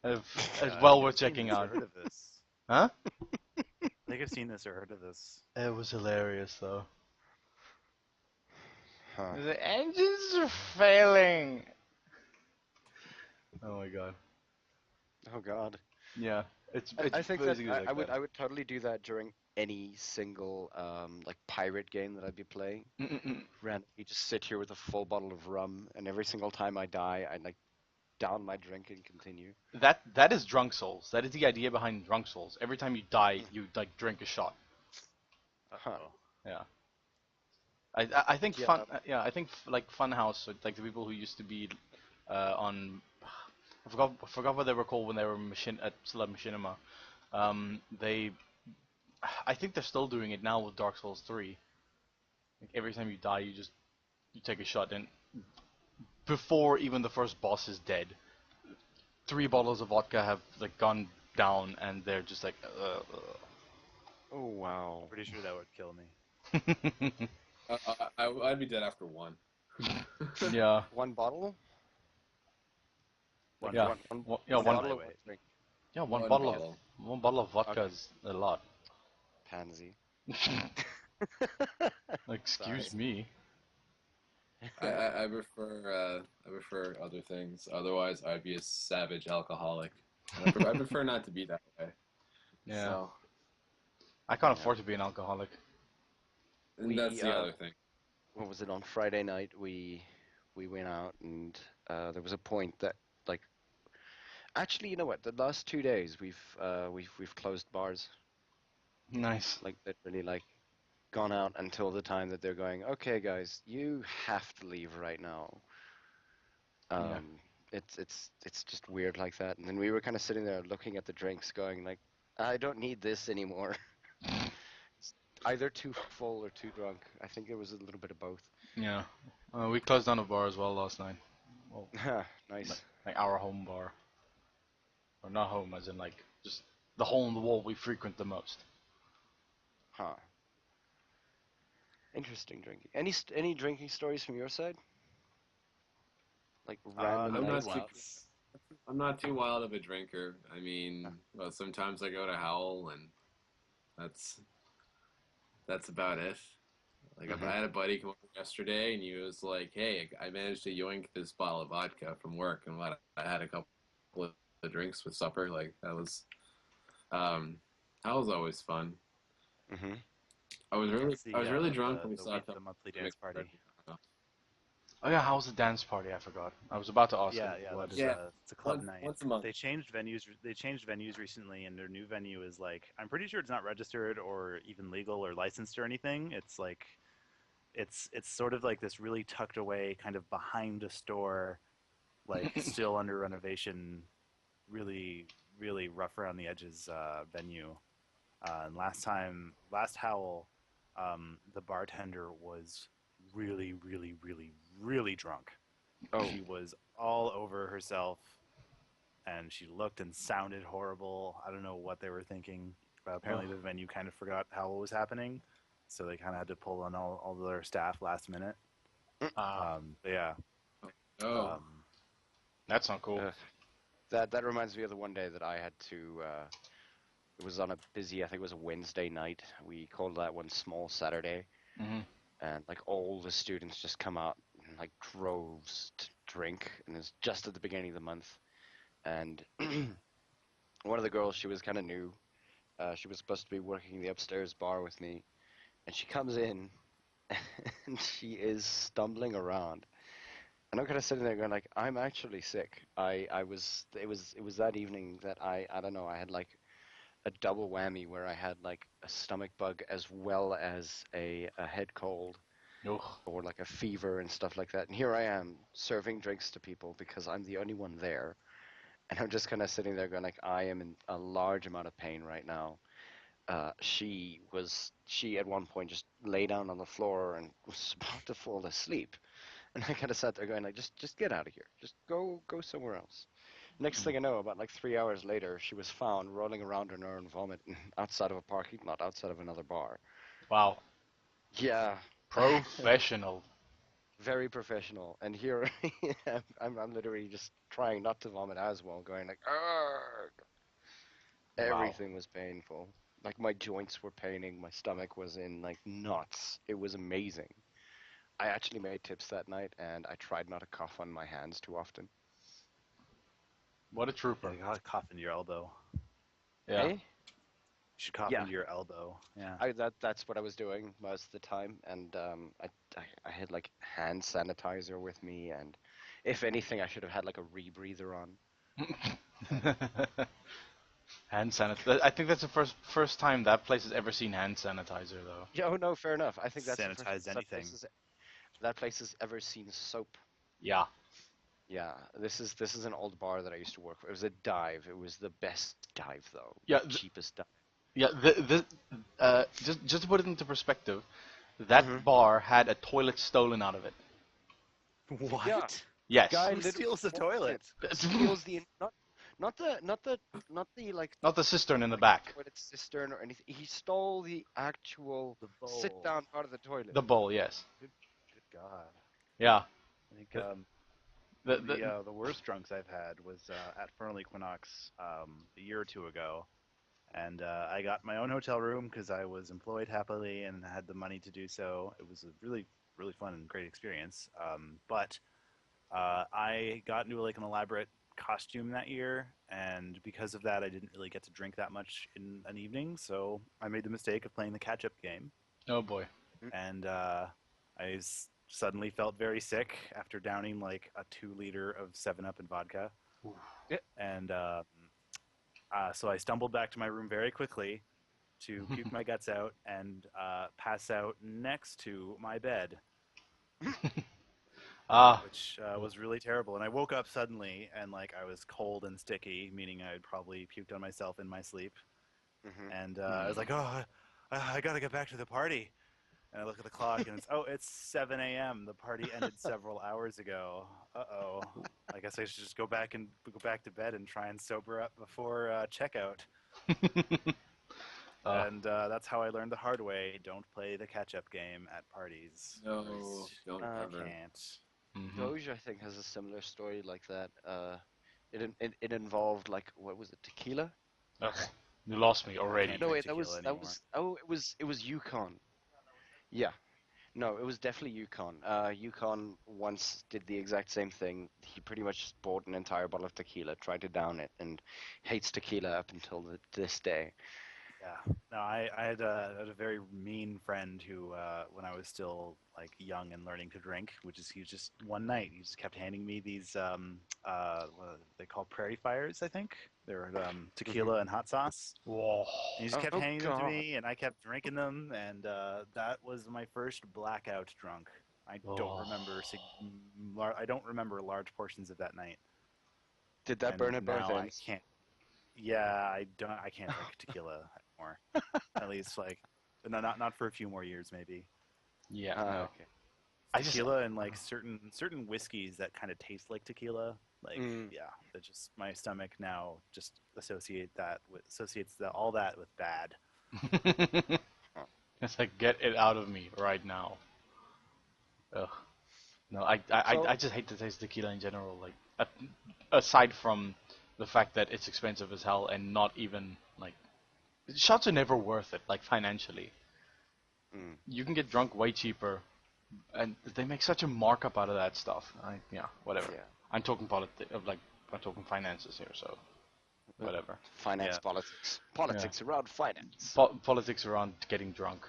it's I well think worth I've seen checking this or out. heard of this. Huh? I think I've seen this or heard of this. It was hilarious though. Huh. The engines are failing. Oh my god. Oh God. Yeah, it's I think that basically like that. I would totally do that during any single like pirate game that I'd be playing. Mm-mm-mm. Randomly just sit here with a full bottle of rum, and every single time I die, I like down my drink and continue. That is drunk souls. That is the idea behind drunk souls. Every time you die, you like drink a shot. Huh. Uh-oh. Yeah. I think Yeah. I think like Funhouse, so, like the people who used to be on I forgot what they were called when they were still at Machinima. They I think they're still doing it now with Dark Souls 3. Like every time you die, you take a shot, and before even the first boss is dead, 3 bottles of vodka have like gone down, and they're just like, Oh wow. Pretty sure that would kill me. I'd be dead after one. yeah, One bottle? Like yeah, yeah, one one, bottle of lightweight. drink. yeah, One bottle bottle. one bottle of vodka Okay. is a lot. Pansy. Excuse Sorry. me. I prefer other things. Otherwise, I'd be a savage alcoholic. And I prefer not to be that way. Yeah, So, I can't Yeah. afford to be an alcoholic. and that's We the other thing. what was it, on Friday night we went out, and there was a point that, like, actually, you know what, the last 2 days we've closed bars, Nice. like literally, like, gone out until the time that they're going, okay guys, you have to leave right now. Yeah. um it's just weird like that. And then we were kind of sitting there looking at the drinks going like, I don't need this anymore. It's either too full or too drunk. I think it was a little bit of both. Yeah. We closed down a bar as well last night. Well, Nice. like our home bar, or not home, as in like just the hole in the wall we frequent the most. Huh. Interesting drinking. Any drinking stories from your side? Like random Not I'm too not nights? too wild. I'm not too wild of a drinker. I Huh. mean, well, sometimes I go to Howl, and that's that's about it. Like Hmm. I had a buddy come over yesterday, and he was like, "Hey, I managed to yoink this bottle of vodka from work, and what I had a couple of drinks with supper. Like um, that was always fun. Hmm. That's I was really the drunk when we the saw a week couple the monthly of dance party. Oh yeah, how was the dance party? I forgot. I was about to ask him Yeah, yeah, what that's is Yeah, that. it's a club night. once a month. They changed venues. They changed venues recently, and their new venue is like, I'm pretty sure it's not registered or even legal or licensed or anything. It's like it's sort of like this really tucked away, kind of behind a store, like still under renovation, really really rough around the edges venue. And last Howl, the bartender was really really really really drunk. Oh. She was all over herself, and she looked and sounded horrible. I don't know what they were thinking, but Oh, apparently the venue kind of forgot how it was happening, so they kind of had to pull on all their staff last minute. ah, But yeah, Oh, um, that's not cool. uh, that reminds me of the one day that I had to. It was on a busy. I think it was a Wednesday night. We called that one Small Saturday, Hmm. and like all the students just come out in like droves to drink, and it's just at the beginning of the month. And one of the girls, she was kind of new. She was supposed to be working the upstairs bar with me, and she comes in, and she is stumbling around. And I'm kind of sitting there going like, I'm actually sick. I was it was that evening that I don't know, I had like a double whammy where I had like a stomach bug as well as a head cold Ugh. or like a fever and stuff like that. And here I am serving drinks to people because I'm the only one there. And I'm just kind of sitting there going like, I am in a large amount of pain right now. She at one point just lay down on the floor and was about to fall asleep. And I kind of sat there going like, just get out of here. Just go somewhere else. Next thing I know, about like 3 hours later, she was found rolling around in her own vomit outside of a parking lot, outside of another bar. Wow. Yeah, Professional. very professional. And here I'm literally just trying not to vomit as well, going like, "Arrgh." Wow. Everything was painful. Like my joints were paining, my stomach was in like knots. It was amazing. I actually made tips that night, and I tried not to cough on my hands too often. What a Yeah, trooper. you gotta cough into your elbow. Yeah. Eh? You should cough Yeah, into your elbow. Yeah. that's what I was doing most of the time, and I had like hand sanitizer with me, and if anything, I should have had like a rebreather on. Hand sanitizer. I think that's the first time that place has ever seen hand sanitizer, though. Yeah, oh no, fair enough. I think that's the first Sanitize anything. that place has ever seen soap. Yeah. Yeah, this is an old bar that I used to work for. It was a dive. It was the best dive though, Yeah. the cheapest dive. Yeah. Just to put it into perspective, Hmm. that bar had a toilet stolen out of it. What? Yeah, Yes. guy Who literally steals the walks in, toilet? steals the not the like Not the cistern in the like back. toilet cistern or anything. He stole the actual The sit bowl. down part of the toilet. The bowl. Yes. Good God. Yeah. I think The, the, the, the worst drunks I've had was at Fernley Equinox a year or two ago, and I got my own hotel room because I was employed happily and had the money to do so. It was a really fun and great experience. But I got into like an elaborate costume that year, and because of that, I didn't really get to drink that much in an evening. So I made the mistake of playing the catch-up game, oh boy. and suddenly felt very sick after downing like a 2 liter of 7-Up and vodka. Yeah. And so I stumbled back to my room very quickly to puke my guts out and pass out next to my bed, Ah. which was really terrible. And I woke up suddenly and like I was cold and sticky, meaning I had probably puked on myself in my sleep. Hmm. And I was like, oh, I gotta get back to the party. And I look at the clock and it's 7 a.m. The party ended several hours ago. Uh-oh. I guess I should just go back to bed and try and sober up before checkout. And that's how I learned the hard way. Don't play the catch-up game at parties. No, don't You ever. can't. Mhm. Doge, I think, has a similar story like that. It involved like what was it, tequila? Ugh, you lost me I already. can't No, drink wait, that tequila was anymore. it was Yukon. Yeah, no, it was definitely Yukon. Yukon once did the exact same thing. He pretty much just bought an entire bottle of tequila, tried to down it, and hates tequila up until this day. Yeah. No, I had a very mean friend who, when I was still like young and learning to drink, he was just one night, he just kept handing me these, what are they call prairie fires, I think. They're tequila and hot sauce. Whoa. And he just kept Oh handing them to God. me, and I kept drinking them, and that was my first blackout drunk. I don't Oh. remember. I don't remember large portions of that night, Did that and burn at both now I ends? can't. Yeah, I don't. I can't drink tequila anymore. At least like, no, not for a few more years, maybe. Yeah. Ah, No. okay. Tequila and like certain whiskeys that kind of taste like tequila. Like, Mm. yeah, that just my stomach now just associates all that with bad. It's like get it out of me right now. Ugh. No, I So, just hate the taste of tequila in general. Like, aside from the fact that it's expensive as hell and not even like shots are never worth it. Like financially, mm, you can get drunk way cheaper, and they make such a markup out of that stuff. Yeah, whatever. yeah. I'm talking I'm talking finances here, so whatever. Finance, Yeah. politics, Yeah. politics around finance. Politics around getting drunk.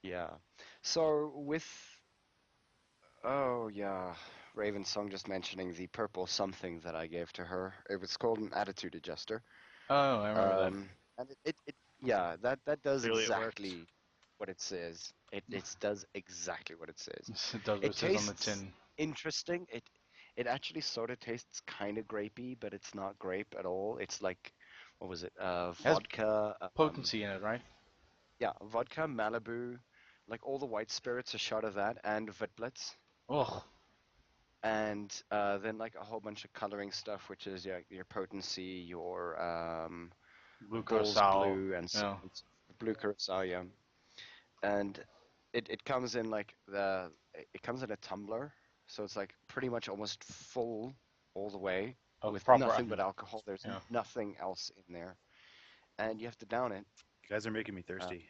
Yeah. So with oh yeah, Raven's song just mentioning the purple something that I gave to her. It was called an attitude adjuster. Oh, I remember And it yeah, that does Clearly it worked. exactly what it says. It does exactly what it says. that. It does what It it says on the tastes tin. interesting. It actually sort of tastes kind of grapey, but it's not grape at all. It's like what was it? It has Vodka. potency in it, right? Yeah, vodka, Malibu, like all the white spirits, a shot of that, and Witlitz, Oh, and then like a whole bunch of coloring stuff, which is your potency, your blue bull's curacao. blue, and Yeah. blue curacao, yeah. And it comes in like it comes in a tumbler, so it's like pretty much almost full all the way Of with proper. nothing but alcohol. There's Yeah. nothing else in there, and you have to down it You guys are making me thirsty.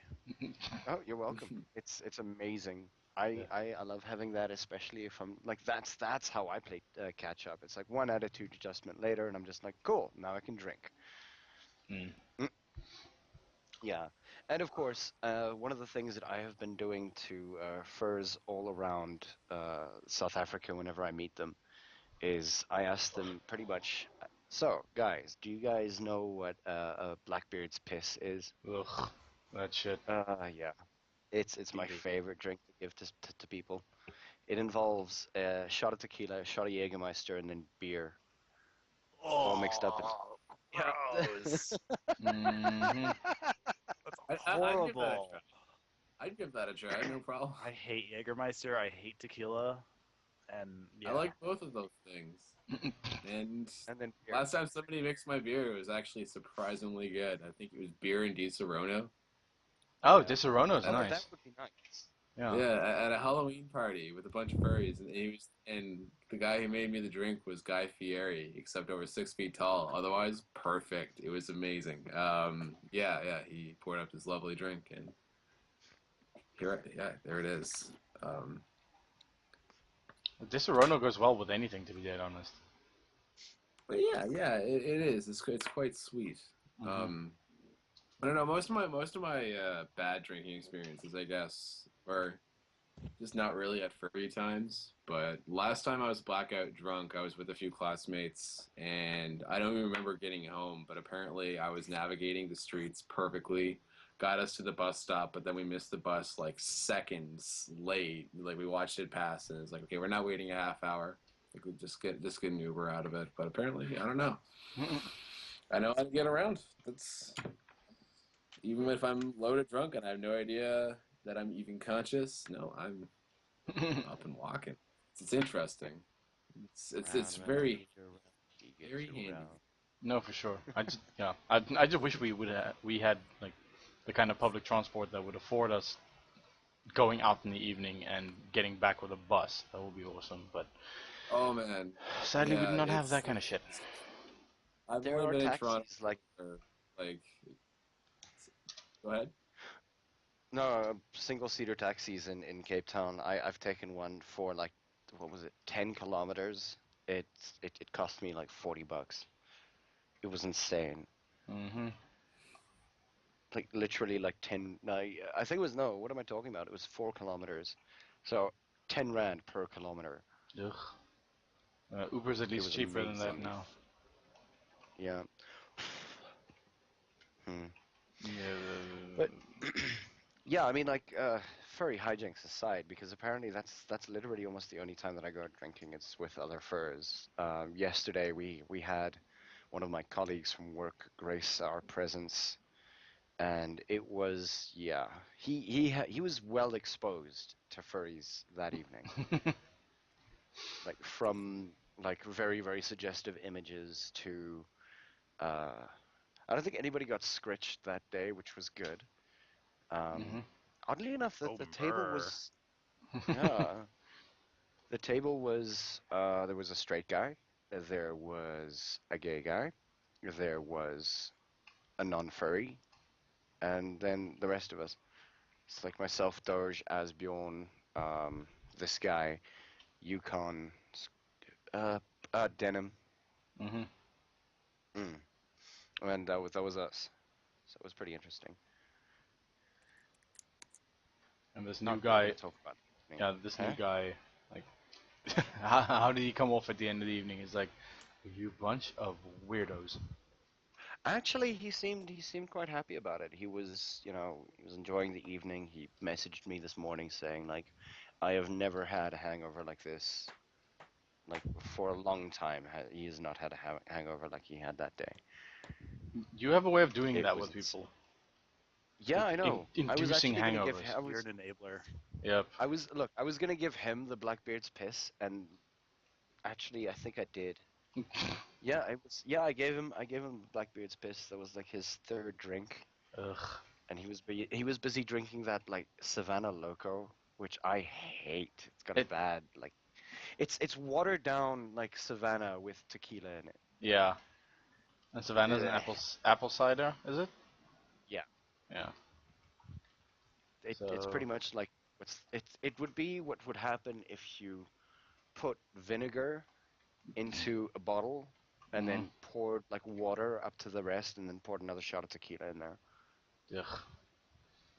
Oh, you're welcome. It's amazing. Yeah. I love having that, especially if I'm like that's how I play catch up. It's like one attitude adjustment later, and I'm just like, cool, now I can drink. Mm. Mm, yeah, and of course, one of the things that I have been doing to furs all around South Africa whenever I meet them is I ask them pretty much. So, guys, do you guys know what a Blackbeard's piss is? Ugh, that shit. Yeah. It's my Indeed. favorite drink to give to people. It involves a shot of tequila, a shot of Jägermeister, and then beer, all mixed up. And Oh, yeah, gross. Hmm. That's I'd give that a try. horrible. I'd give that a try, no problem. I hate Jägermeister. I hate tequila. And I yeah. like both of those things. And and then beer. last time somebody mixed my beer, it was actually surprisingly good. I think it was beer and Di Serono. Oh, Yeah. Disaronno's Oh, that nice. would be nice. Yeah. Yeah, at a Halloween party with a bunch of furries, and the guy who made me the drink was Guy Fieri, except over 6 feet tall. Otherwise, perfect. It was amazing. Yeah, he poured up this lovely drink, and there it is. Um, Disaronno goes well with anything, to be dead honest. but yeah, it is. It's quite sweet. Mhm. I don't know. Most of my bad drinking experiences, I guess, were just not really at furry times. But last time I was blackout drunk, I was with a few classmates, and I don't even remember getting home. But apparently, I was navigating the streets perfectly, got us to the bus stop, but then we missed the bus like seconds late. Like we watched it pass, and it's like, okay, we're not waiting a half hour. Like we just get an Uber out of it. But apparently, I don't know. I know how to get around. That's even if I'm loaded drunk and I have no idea that I'm even conscious. No, I'm up and walking. It's interesting. It's Round and very Peter, round he gets very you handy. round. No, for sure. I just wish we had like the kind of public transport that would afford us going out in the evening and getting back with a bus. That would be awesome. But Oh man, sadly, we do yeah. not have that kind of shit. I've There only are been in Toronto taxis like for like. Go ahead. no single-seater taxis in Cape Town. I've taken one for like what was it, 10 kilometers. It cost me like $40. It was insane. Hmm. Like literally like 10. No, I think it was no. What am I talking about? It was 4 kilometers. So 10 rand per kilometer. Ugh. Uber's at It least was cheaper than that amazing. now. Yeah. Hmm. Yeah. But yeah, I mean, like, furry hijinks aside, because apparently that's literally almost the only time that I go out drinking. It's with other furs. Yesterday we had one of my colleagues from work grace our presence, and it was yeah. He was well exposed to furries that evening, like from like very very suggestive images to. Uh, I don't think anybody got scritched that day, which was good. Hmm. Oddly enough, that Oh, the table brr. was yeah, the table was there was a straight guy, there was a gay guy, there was a non-furry, and then the rest of us. It's like myself, Doge, Asbjorn, this guy, Yukon, uh, Denim, Hmm. mm. And that was us. So it was pretty interesting. And this new Not gonna guy, talk about it. yeah, this new Huh? guy, like, how did he come off at the end of the evening? He's like, you bunch of weirdos. Actually, he seemed quite happy about it. He was, he was enjoying the evening. He messaged me this morning saying like, I have never had a hangover like this, like for a long time. He has not had a hangover like he had that day. You have a way of doing It that was with people, yeah, like I know. I was inducing actually gonna hangovers. You're an enabler. Yep. I was gonna give him the Blackbeard's piss, and actually, I think I did. Yeah, I gave him Blackbeard's piss. That was like his third drink. Ugh. And he was busy drinking that like Savannah Loco, which I hate. It's got a It. bad like it's watered down like Savannah with tequila in it. Yeah. And Savannah's an Ugh. apple cider, is it? Yeah. Yeah. it's So pretty much like it would be what would happen if you put vinegar into a bottle and Mhm. then poured like water up to the rest and then poured another shot of tequila in there. ugh.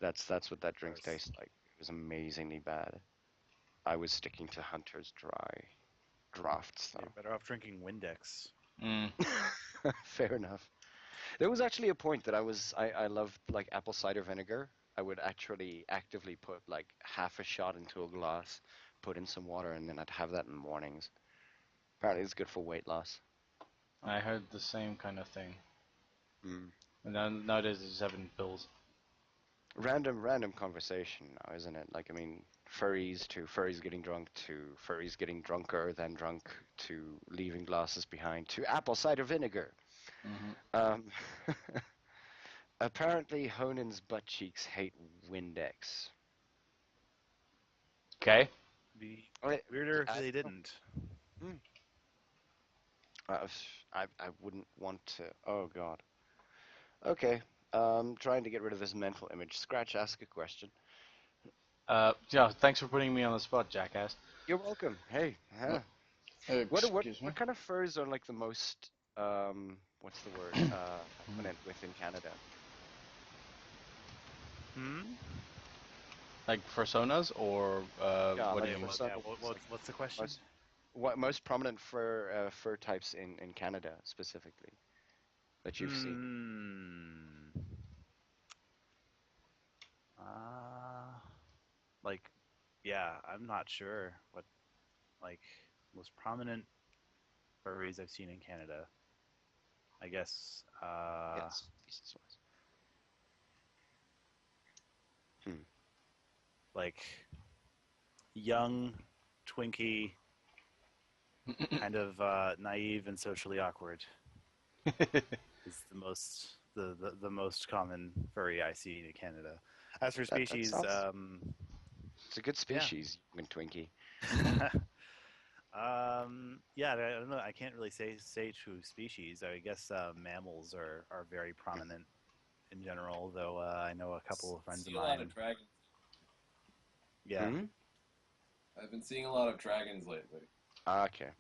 That's what that drink Gross. tastes like. It was amazingly bad. I was sticking to Hunter's dry drafts You're better off drinking Windex. Mm. though. Fair enough. There was actually a point that I loved like apple cider vinegar. I would actually actively put like half a shot into a glass, put in some water, and then I'd have that in the mornings. Apparently, it's good for weight loss. I heard the same kind of thing. Mm. And now, nowadays it's just having pills. Random conversation now, isn't it? Like, I mean, furries to furries getting drunk to furries getting drunker than drunk to leaving glasses behind to apple cider vinegar. Hmm. Um, apparently, Honen's butt cheeks hate Windex. Okay. Be I, weirder if I, they didn't. hmm. Uh, I wouldn't want to. Oh God. Okay. Trying to get rid of this mental image. Scratch. Ask a question. Yeah, thanks for putting me on the spot, jackass. You're welcome. Hey. Huh. Excuse me. What kind of furs are like the most what's the word prominent within Canada? Hmm. Like personas or Yeah, what do like you Yeah. mean? for What? some Yeah. like What's the question? most prominent fur types in Canada specifically that you've seen. Hmm. Uh, like, yeah, I'm not sure what like most prominent furries I've seen in Canada. I guess, Yes. Species wise. like young, twinky, kind of naive and socially awkward is the most common furry I see in Canada. As for That species, sounds. It's a good yeah. species, young and Twinkie. Yeah, I don't know. I can't really say true species. I guess mammals are very prominent in general, though I know a couple of friends of See a lot mine. of dragons. Yeah. Hmm? I've been seeing a lot of dragons lately. Ah, okay.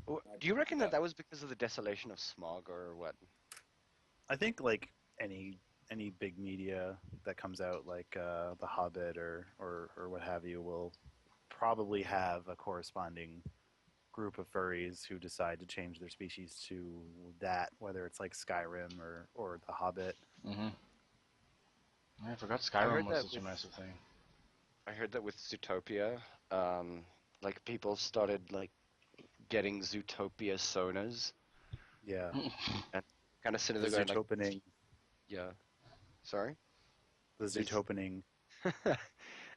I Do you reckon that got that was because of the desolation of smog or what? I think like any big media that comes out, like The Hobbit or what have you, will probably have a corresponding group of furries who decide to change their species to that, whether it's like Skyrim or The Hobbit. Hmm. I forgot I Skyrim heard was that such a with massive thing. I heard that with Zootopia, like people started like getting Zootopia sonas Yeah, and kind of sitting the there going like, Zootopening, yeah, sorry, the they, Zootopening.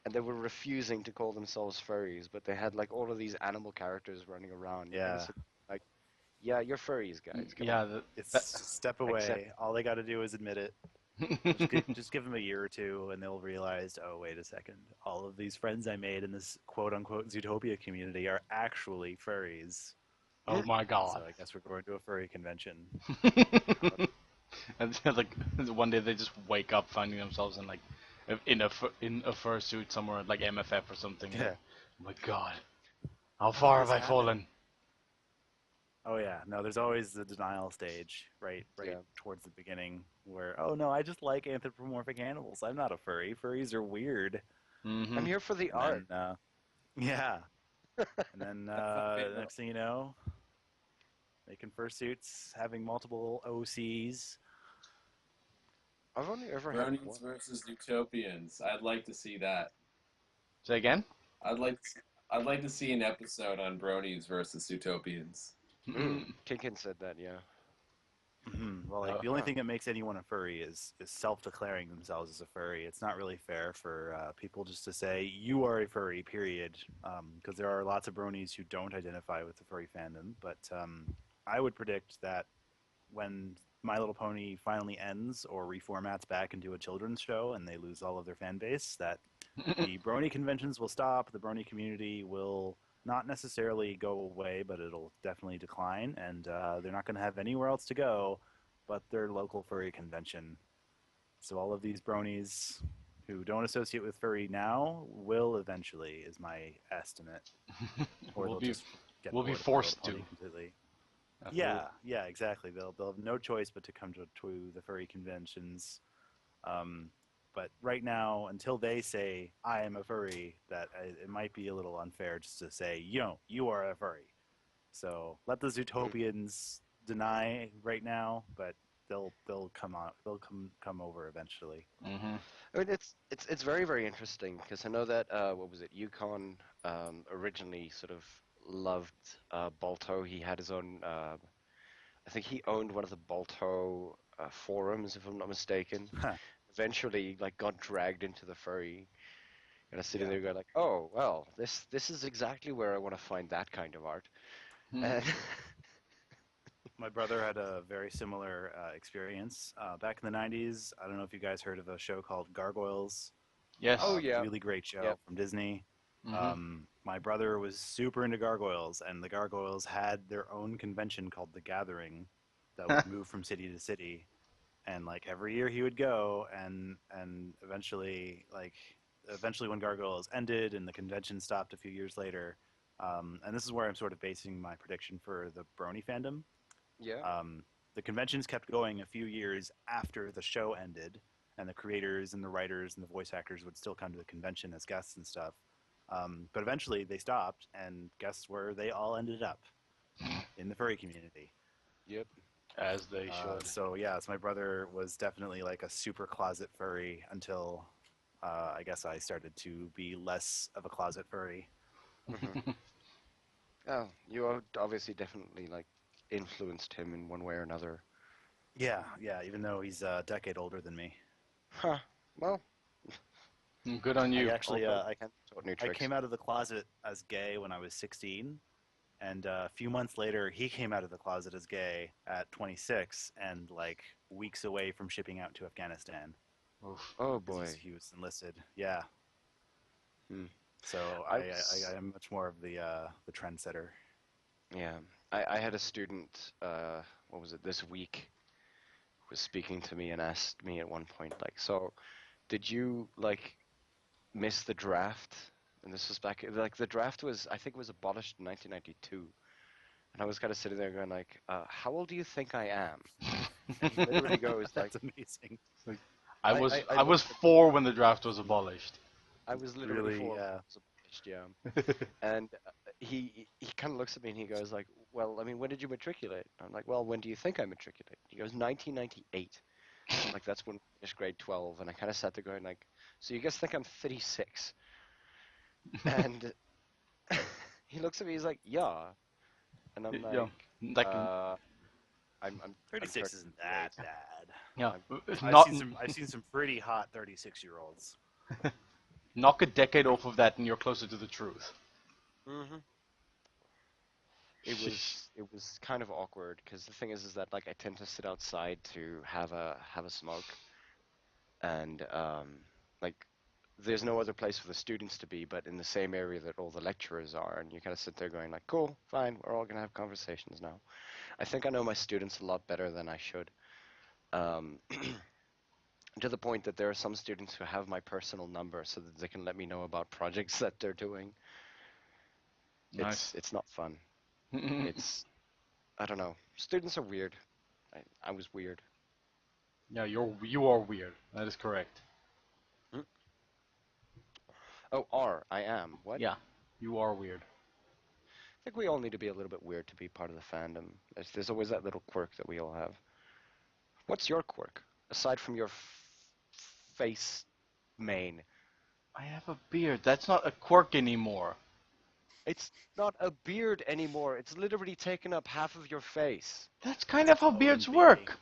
and they were refusing to call themselves furries, but they had like all of these animal characters running around. You kind of Yeah, sit like, yeah, you're furries, guys. Come on, Yeah, it's that. step accept. away. All they got to do is admit it. Just give them a year or two, and they'll realize, oh, wait a second, all of these friends I made in this quote unquote Zootopia community are actually furries. Oh my So god. I guess we're going to a furry convention. And then, like one day they just wake up finding themselves in like in a fursuit somewhere like MFF or something. Yeah. Oh my god, how How did far have this I happen? fallen? Oh yeah, no. There's always the denial stage, right Yeah. towards the beginning, where oh no, I just like anthropomorphic animals. I'm not a furry. Furries are weird. I'm Mm-hmm. here for the And art. then yeah, and then next thing you know, making fursuits, having multiple OCs. I've only ever had Bronies one. versus Utopians. I'd like to see that. Say again. I'd like I'd like to see an episode on Bronies versus Utopians. Kinkin said that, yeah. Well, like the only Huh. thing that makes anyone a furry is self-declaring themselves as a furry. It's not really fair for people just to say you are a furry, period. Because there are lots of bronies who don't identify with the furry fandom. But I would predict that when My Little Pony finally ends or reformats back into a children's show and they lose all of their fan base, that the brony conventions will stop. The brony community will not necessarily go away, but it'll definitely decline, and they're not going to have anywhere else to go but their local furry convention. So all of these bronies who don't associate with furry now will eventually, is my estimate. Or We'll they'll be just get we'll be bored of My Little forced to. Pony completely. That's Yeah, exactly. They'll have no choice but to come to the furry conventions. Um, but right now, until they say I am a furry, it might be a little unfair just to say you are a furry. So let the Zootopians deny right now, but they'll come on. They'll come over eventually. Mm-hmm. I mean, it's very very interesting because I know that what was it? Yukon originally sort of loved Balto. He had his own. I think he owned one of the Balto forums, if I'm not mistaken. Eventually, like, got dragged into the furry. And I was sitting Yeah. there going like, oh well, this is exactly where I want to find that kind of art. And My brother had a very similar experience back in the '90s. I don't know if you guys heard of a show called Gargoyles. Yes. oh yeah, Really great show yep. from Disney. Mm-hmm. My brother was super into gargoyles, and the gargoyles had their own convention called The Gathering that would move from city to city. And like every year he would go, and eventually when gargoyles ended and the convention stopped a few years later, and this is where I'm sort of basing my prediction for the Brony fandom. Yeah. The conventions kept going a few years after the show ended, and the creators and the writers and the voice actors would still come to the convention as guests and stuff. But eventually they stopped, and guess where they all ended up? In the furry community. Yep. As they should. So my brother was definitely like a super closet furry until I guess I started to be less of a closet furry. Oh, obviously definitely like influenced him in one way or another. Yeah, even though he's a decade older than me. Huh. Well, Good on you. I actually taught new I tricks. came out of the closet as gay when I was 16, and a few months later he came out of the closet as gay at 26, and like weeks away from shipping out to Afghanistan. Oof. Oh 'Cause boy. he was enlisted. Yeah. Hmm. So I I am much more of the trendsetter. Yeah. I had a student, what was it, this week, was speaking to me and asked me at one point, like, so did you like miss the draft? And this was back, like, the draft was, I think it was abolished in 1992. And I was kind of sitting there going like, how old do you think I am? And he literally goes like, That's amazing. I I- was I- I I was looked at- 4 when the draft was abolished. I was literally Really, four when yeah. it was abolished, yeah. And he kind of looks at me and he goes like, well, I mean, when did you matriculate? I'm like, well, when do you think I matriculated? He goes, 1998. I'm like, that's when we finished grade 12. And I kind of sat there going like, so you guys think I'm 36? And he looks at me, he's like, yeah. And I'm Yeah. like, Like I'm 36 isn't that 38. bad. yeah. I've Not I've seen some pretty hot 36-year-olds. knock a decade off of that and you're closer to the truth. Hmm. It was kind of awkward because the thing is that like I tend to sit outside to have a smoke, and like there's no other place for the students to be but in the same area that all the lecturers are, and you kind of sit there going like, cool, fine, we're all gonna have conversations now. I think I know my students a lot better than I should, um, to the point that there are some students who have my personal number so that they can let me know about projects that they're doing. Nice. It's not fun. It's I don't know. Students are weird. I was weird. Yeah, you are weird. That is correct. Hmm? Oh, I am. What? Yeah, you are weird. I think we all need to be a little bit weird to be part of the fandom. There's always that little quirk that we all have. What's your quirk? Aside from your face mane. I have a beard. That's not a quirk anymore. It's not a beard anymore. It's literally taken up half of your face. That's kind of how Owen beards baby. work.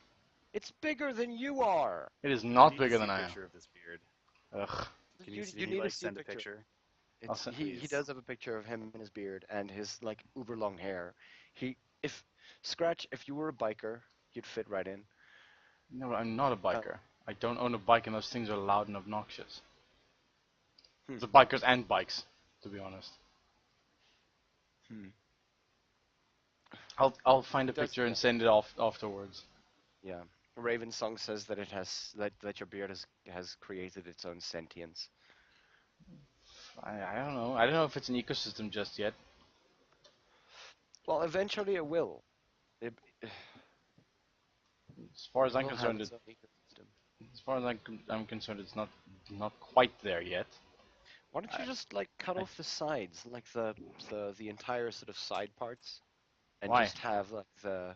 It's bigger than you are. It is I not need to bigger see than a I am. picture of this beard. Ugh. Can You you need to like see send a picture? It's, send- he Please. does have a picture of him and his beard and his like uber long hair. If Scratch, if you were a biker, you'd fit right in. No, I'm not a Uh, biker. I don't own a bike and those things are loud and obnoxious. hmm, The bikers and bikes, to be honest. hmm. I'll find a It does, picture and yeah. send it off afterwards. Yeah. Raven Song says that it has that your beard has created its own sentience. I don't know. I don't know if it's an ecosystem just yet. Well, eventually it will. It, As far it as I'm will have concerned, its own ecosystem. as far as I'm concerned, it's not quite there yet. Why don't you I, just like cut I, off the sides, like the entire sort of side parts, and why? just have like the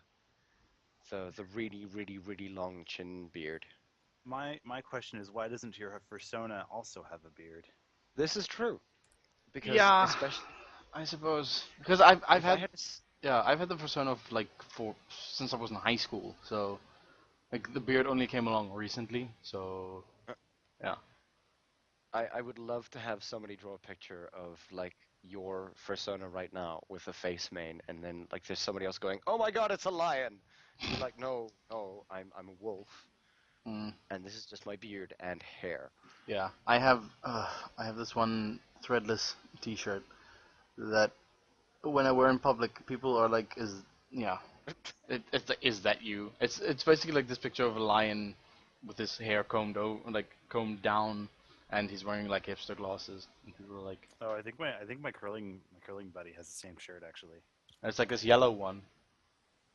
really really long chin beard. My question is, why doesn't your persona also have a beard? This is true because Yeah, especially I suppose because I've if I had had I've had the persona of like for since I was in high school. So like the beard only came along recently. So uh, yeah. I would love to have somebody draw a picture of like your persona right now with a face mane, and then like there's somebody else going, "Oh my God, it's a lion!" And you're like, "No, no, I'm a wolf, Mm. and this is just my beard and hair." Yeah, I have this one threadless T-shirt that when I wear in public, people are like, "Is yeah, is that you?" It's basically like this picture of a lion with his hair combed over, like combed down, and he's wearing like hipster glasses, and people are like, Oh, I think my curling buddy has the same shirt actually. and it's like this yellow one.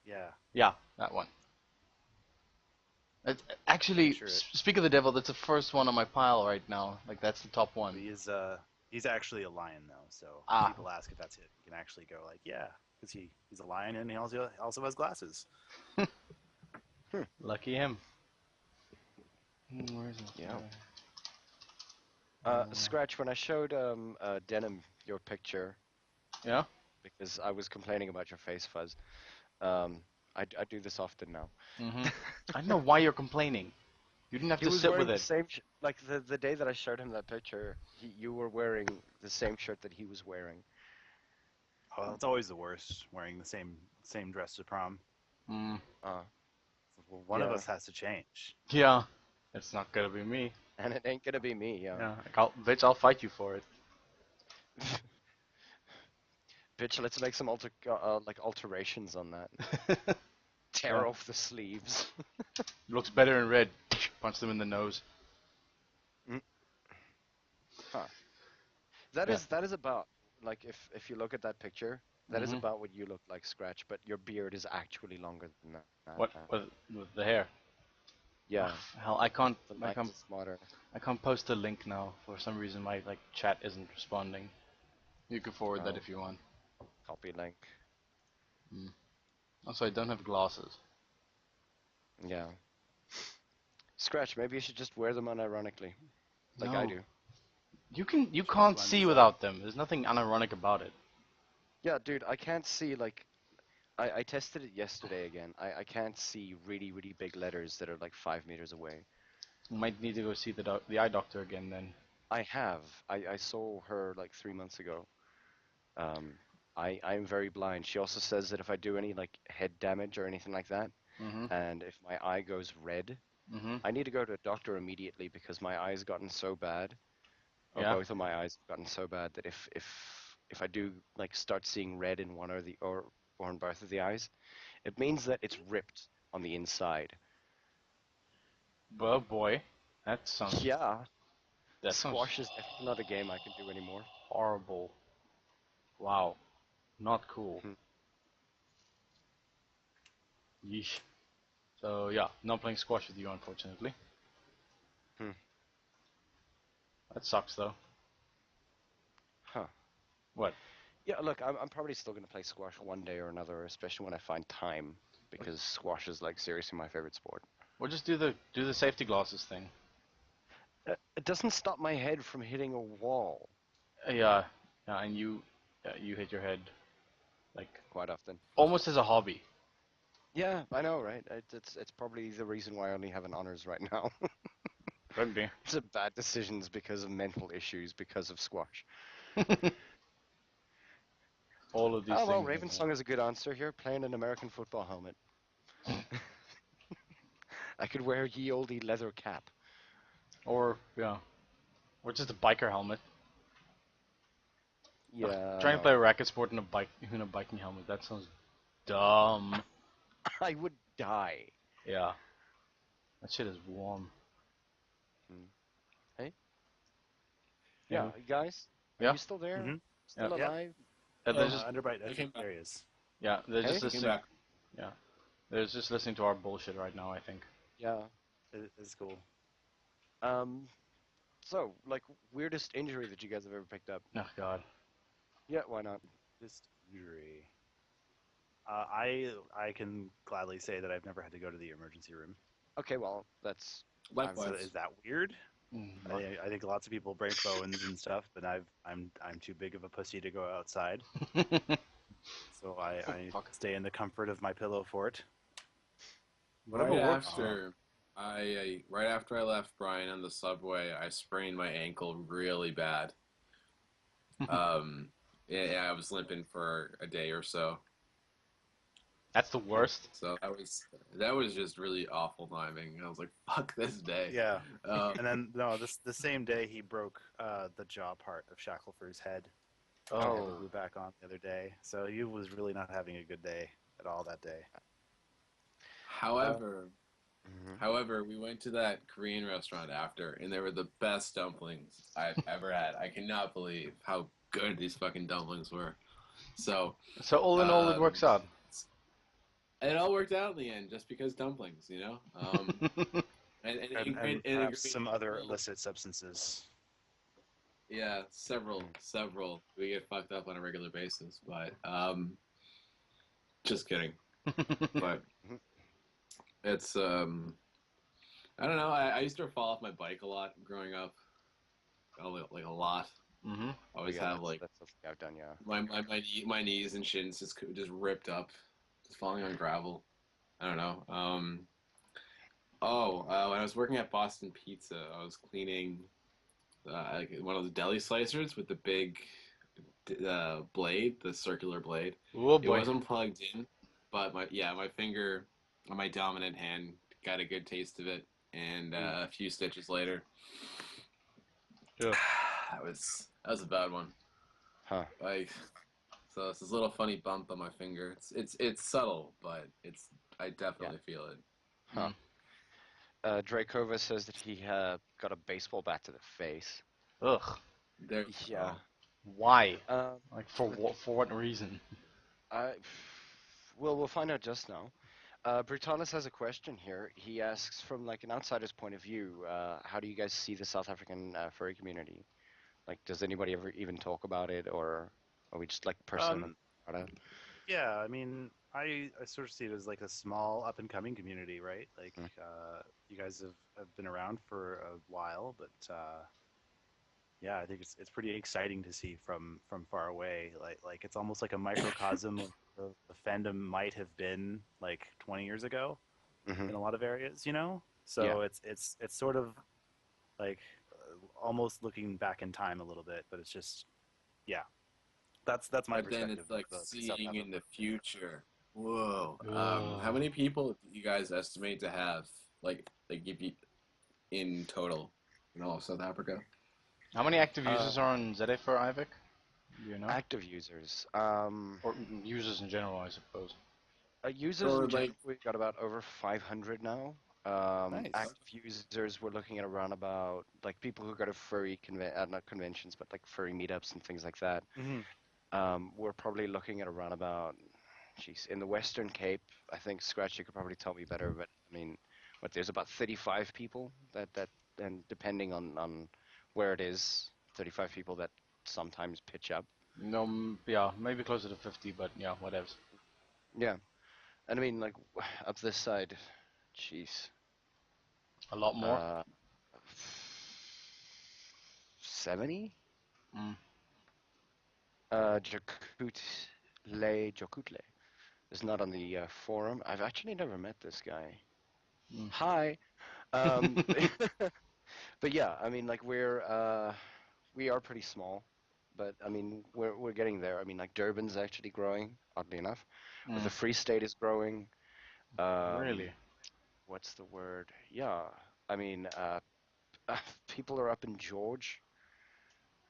Yeah, Yeah, that one. It, pretty actually, sure it. speak of the devil, that's the first one on my pile right now. Like that's the top one. He's actually a lion though. So Ah. people ask if that's it. You can actually go like, yeah, because he's a lion and he also has glasses. Lucky him. Where is it? Yeah. Scratch, when I showed Denim your picture Yeah. because I was complaining about your face fuzz, um, I do this often now. Mhm. I don't know why you're complaining. You didn't have He to was sit wearing with the it. same like the day that I showed him that picture, you were wearing the same shirt that he was wearing. Oh, it's always the worst wearing the same dress to prom. Mm. Uh, Well, one of yeah, us has to change. Yeah. It's not gonna be me. and it ain't gonna be me, yeah. Yeah. Bitch, I'll fight you for it. Bitch, let's make some like alterations on that. Tear Yeah. off the sleeves. Looks better in red. Punch them in the nose. Huh. That Yeah. is that is about like if you look at that picture, that is Mhm. about what you look like, Scratch, but your beard is actually longer than that. What with the hair? Yeah, Ugh, hell, I can't. the I light can't. is smarter. I can't post a link now. For some reason, my like chat isn't responding. You can forward that Oh, if you want. copy link. Mm. Also, I don't have glasses. Yeah. Scratch, maybe you should just wear them unironically, like I No. do. You Change can't see lenses up. without them. There's nothing unironic about it. Yeah, dude, I can't see like I tested it yesterday again. I can't see really really big letters that are like 5 meters away. You might need to go see the eye doctor again then. I have. I saw her like 3 months ago. Um, I'm very blind. She also says that if I do any like head damage or anything like that, Mhm. and if my eye goes red, Mhm. I need to go to a doctor immediately because my eye's gotten so bad, or Yeah. both of my eyes have gotten so bad that if I do like start seeing red in one or the or in both of the eyes, it means that it's ripped on the inside. Well, boy, that sounds Yeah, that sounds squash is definitely not a game I can do anymore. horrible. Wow, not cool. Hmm. Yeesh. So yeah, not playing squash with you, unfortunately. Hmm. That sucks though. Huh. What? Yeah, look, I'm probably still gonna play squash one day or another, especially when I find time, because squash is like seriously my favorite sport. We'll just do the safety glasses thing. It doesn't stop my head from hitting a wall Yeah, yeah, and you hit your head like quite often. almost as a hobby. Yeah, I know, right? It's probably the reason why I only have an honors right now. Could be. It's a bad decisions because of mental issues because of squash. All of these Oh well, things. Raven Song is a good answer here. Playing an American football helmet. I could wear ye olde leather cap. Or yeah, or just a biker helmet. Ugh, Yeah, trying to no. play a racket sport in a biking helmet. That sounds dumb. I would die. Yeah. That shit is warm. Hey, Yeah. yeah, guys, are Yeah. you still there? Mm-hmm. Still Yep. alive? They're Oh, just Underbite, I I think came back. there he is. they're Hey, just I came listening. back. Yeah, they're just listening to our bullshit right now. I think. yeah. It's cool. Um, so like weirdest injury that you guys have ever picked up? Oh God. Yeah, why not? Just injury. I can gladly say that I've never had to go to the emergency room. Okay, well, that's Likewise. So is that weird? Mm, I think lots of people break bones and stuff, but I'm too big of a pussy to go outside. So I fuck. stay in the comfort of my pillow fort. Whatever Right works. after right after I left Brian on the subway, I sprained my ankle really bad. Yeah, I was limping for a day or so. That's the worst. So that was just really awful timing. I was like, "Fuck this day." Yeah. Um, And then no, the same day he broke the jaw part of Shacklefur's head. I had Oh. to glue back on the other day. So he was really not having a good day at all that day. however, Mhm. however, we went to that Korean restaurant after, and they were the best dumplings I've ever had. I cannot believe how good these fucking dumplings were. So, So all in all, it works out. it all worked out in the end, just because dumplings, you know. And perhaps some other illicit substances. Yeah, several. We get fucked up on a regular basis, but just kidding. But Mhm. it's I don't know. I used to fall off my bike a lot growing up, like a lot. Mm-hmm. Always Yeah, have like that's something I've done. Yeah. my knees and shins just ripped up, just falling on gravel. I don't know. When I was working at Boston Pizza, I was cleaning like one of those deli slicers with the big blade, the circular blade. Oh It boy. wasn't plugged in, but my finger on my dominant hand got a good taste of it, and a few stitches later, Ugh. that was a bad one. Huh. Like, so it's this little funny bump on my finger. It's subtle, but I Yeah. definitely feel it. Huh. Drakova says that he got a baseball bat to the face. Ugh. There. Yeah. Why? Um, Like for what reason? I, well, we'll find out just now. Brutalis has a question here. He asks, from like an outsider's point of view, how do you guys see the South African furry community? Like, does anybody ever even talk about it, or are we just like person? Um, yeah, I mean, I sort of see it as like a small up and coming community, right? Like, Mm. you guys have been around for a while, but yeah, I think it's pretty exciting to see from far away. Like it's almost like a microcosm of the fandom might have been like 20 years ago Mm-hmm. in a lot of areas, you know. Yeah. So it's sort of like almost looking back in time a little bit, but it's just yeah, that's my But then perspective it's like of the South seeing in Africa. the future. Whoa. How Ugh. many people do you guys estimate to have, like if you in total in all of South Africa? How many active Uh, users are on ZA for Ivik? Do you know? Active users. Or users in general, I suppose. Users Or in general, like, we've got about over 500 now. Nice. Active users, we're looking at around about like people who go to furry not conventions, but like furry meetups and things like that. Hmm. We're probably looking at around about, geez, in the Western Cape. I think Scratch, you could probably tell me better, but I mean, what there's about 35 people and depending on where it is, 35 people that sometimes pitch up. No, yeah, maybe closer to 50, but yeah, whatever. Yeah, and I mean like up this side, jeez. A lot more. 70? Mm. Jokutle is not on the forum. I've actually never met this guy. Mm. Hi. Um, but yeah, I mean, like we are pretty small, but I mean we're getting there. I mean, like Durban's actually growing, oddly enough. The Mm. Free State is growing. Really? What's the word? Yeah, I mean, people are up in George.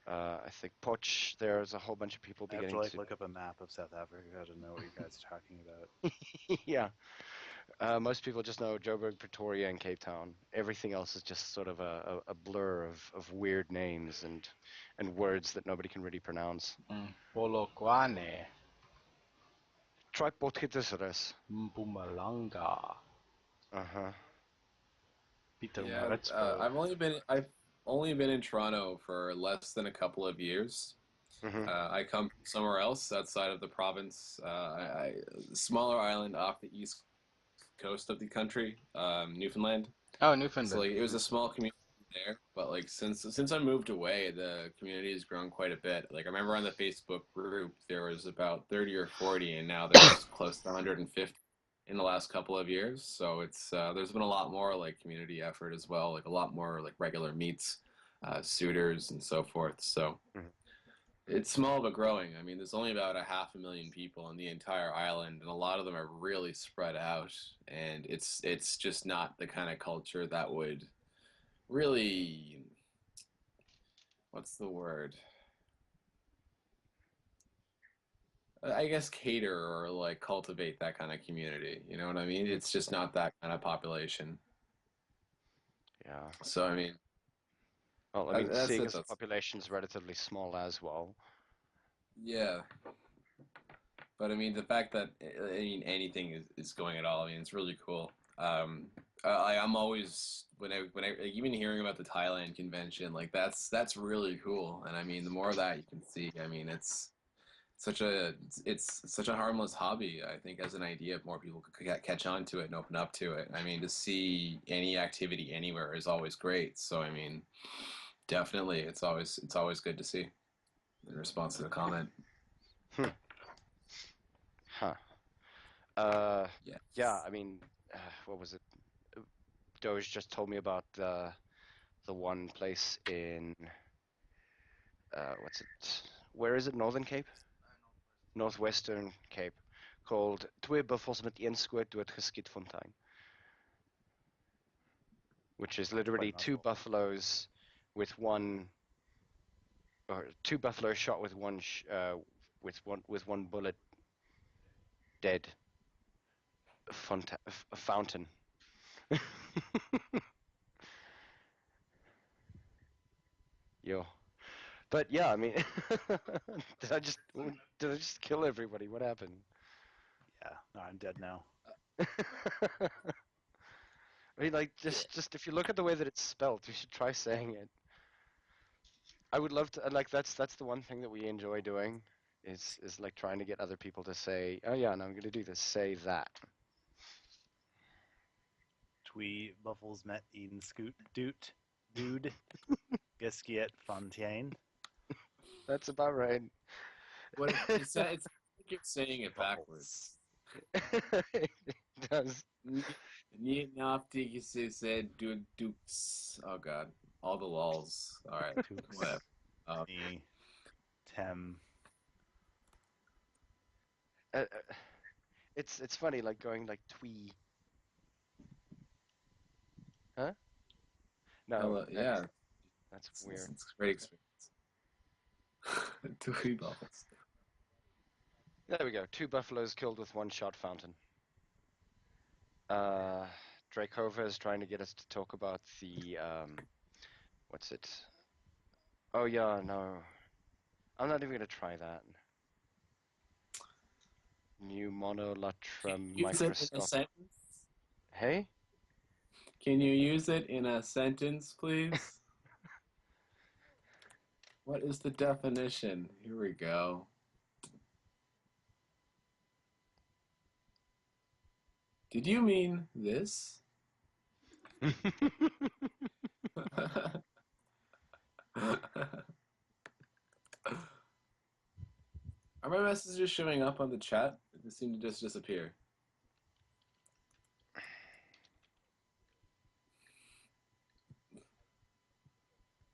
I think Poch, there's a whole bunch of people I have to beginning like to. look up a map of South Africa to know what you guys are talking about. Yeah. Most people just know Joburg, Pretoria, and Cape Town. Everything else is just sort of a blur of weird names and words that nobody can really pronounce. Polokwane, Try Potgietersrus. Mpumalanga, Uh-huh. Yeah, Pietermaritzburg. I've only been in Toronto for less than a couple of years. Mm-hmm. I come from somewhere else outside of the province, smaller island off the east coast of the country, Newfoundland. Oh, So Newfoundland. like it was a small community there, but like since I moved away, the community has grown quite a bit. Like I remember on the Facebook group there was about 30 or 40, and now there's close to 150 in the last couple of years. So it's there's been a lot more like community effort as well, like a lot more like regular meets, suitors and so forth. So Mhm. it's small but growing. I mean, there's only about 500,000 people on the entire island, and a lot of them are really spread out. And it's just not the kind of culture that would really, what's the word? I guess cater or like cultivate that kind of community. You know what I mean? It's just not that kind of population. Yeah. So I mean, Well, I mean, that's seeing it. as the That's population's relatively small as well. yeah. But I mean, the fact that I mean anything is going at all. I mean, it's really cool. I'm always when I like, even hearing about the Thailand convention, like that's really cool. And I mean, the more of that you can see, I mean, such a it's such a harmless hobby. I think as an idea, if more people could catch on to it and open up to it. I mean, to see any activity anywhere is always great. So I mean, definitely, it's always good to see in response to the comment. Hmm. Huh. Yeah. Yeah, I mean, what was it? Doge just told me about the one place in what's it? Where is it? Northern Cape? Northwestern Cape, called Twee Buffels met een skoot doodgeskiet fontein, which is literally Quite a two mouthful. buffaloes with one, or two buffaloes shot with with one bullet dead. A fountain. Yo. But yeah, I mean, did I just kill everybody? What happened? Yeah, no, I'm dead now. I mean, like, just if you look at the way that it's spelled, you should try saying it. I would love to, like, that's the one thing that we enjoy doing, is like trying to get other people to say, oh yeah, no, I'm gonna do this. Say that. Twee buffels met een scoot dude geskiet fontein. That's about right. What it's like you're saying it backwards. It does. Said dukes. Oh god, all the lols. All right, Tooks, whatever. me, tem. Uh, it's funny, like going like twee. Huh? No, Yeah, that's it's, weird. it's a great experience. Twee bubbles. There we go. Two buffaloes killed with one shot fountain. Uh, Drakova is trying to get us to talk about the what's it? Oh yeah, no, I'm not even gonna try that. New monolatra Use it in a microscope. sentence. Hey? Can you use it in a sentence, please? What is the definition? Here we go. Did you mean this? Are my messages showing up on the chat? They seem to just disappear.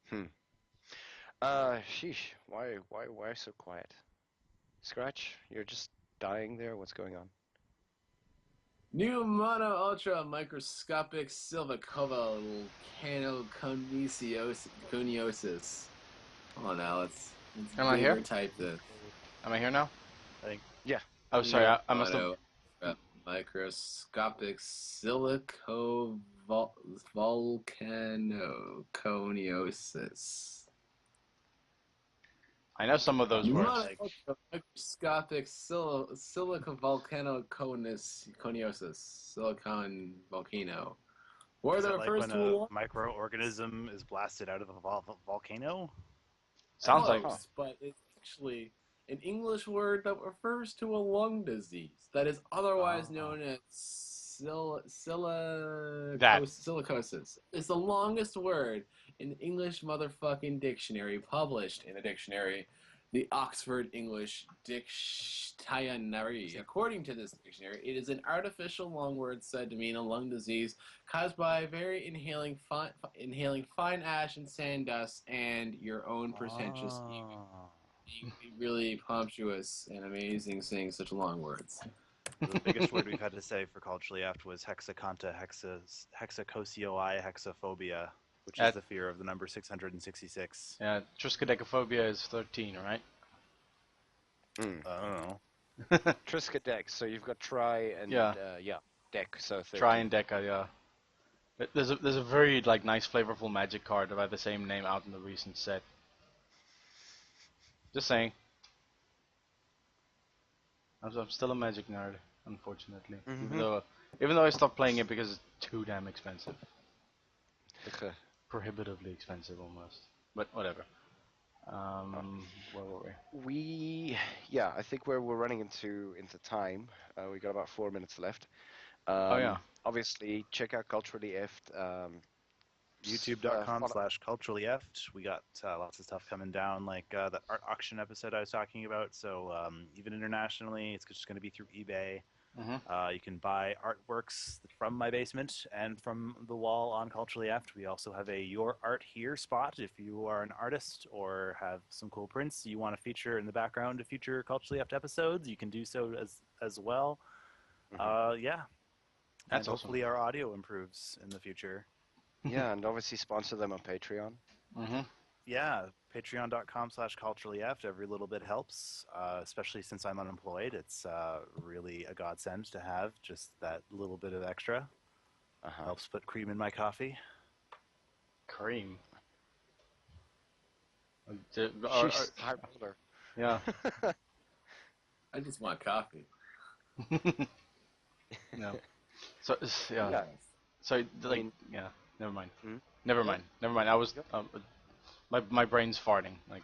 Hmm. Sheesh. Why so quiet? Scratch, you're just dying there. What's going on? New mono ultra microscopic silvicova coniosis. Oh no, let's Am I here? bigger type this. Am I here now? I think Yeah. Oh, sorry. I must have. Mono Microscopic silicovolcanoconiosis. I know some of those words. Microscopic silicovolcanoconiosis. Silicon volcano. Or Is that that like refers when to a microorganism is blasted out of a volcano? Sounds like close, but it's actually an English word that refers to a lung disease that is otherwise known as silicosis. It's the longest word in the English motherfucking dictionary, published in a dictionary, the Oxford English Dictionary. According to this dictionary, it is an artificial long word said to mean a lung disease caused by inhaling fine ash and sand dust and your own pretentious ego. Being really pompous and amazing saying such long words. The biggest word we've had to say for culturally apt was hexaconta, hexacosioi, hexaphobia, which is the fear of the number 666. Yeah, triskaidekaphobia is 13, right? I don't know. Triskaidek. So you've got tri and Yeah. deck. So 13. Tri and Deca, yeah. There's a very like nice flavorful magic card by the same name out in the recent set. Just saying. I'm still a Magic nerd, unfortunately. Even though I stopped playing it because it's too damn expensive. Prohibitively expensive almost. But whatever. Where were we? I think we're running into time. We got about 4 minutes left. Oh yeah. Obviously, check out Culturally Effed. YouTube.com/culturallyeft. We got lots of stuff coming down, like the art auction episode I was talking about. So even internationally, it's just going to be through eBay. You can buy artworks from my basement and from the wall on Culturally Effed. We also have a Your Art Here spot. If you are an artist or have some cool prints you want to feature in the background of future Culturally Effed episodes, you can do so as well. Yeah. That's and hopefully our audio improves in the future. Yeah, and obviously sponsor them on Patreon. Yeah, patreon.com/culturallyeft. Every little bit helps, especially since I'm unemployed. It's really a godsend to have just that little bit of extra. Helps put cream in my coffee. Cream. High roller. Yeah. I just want coffee. No. So yeah. So like yeah. Never mind. Never mind. I was my brain's farting. Like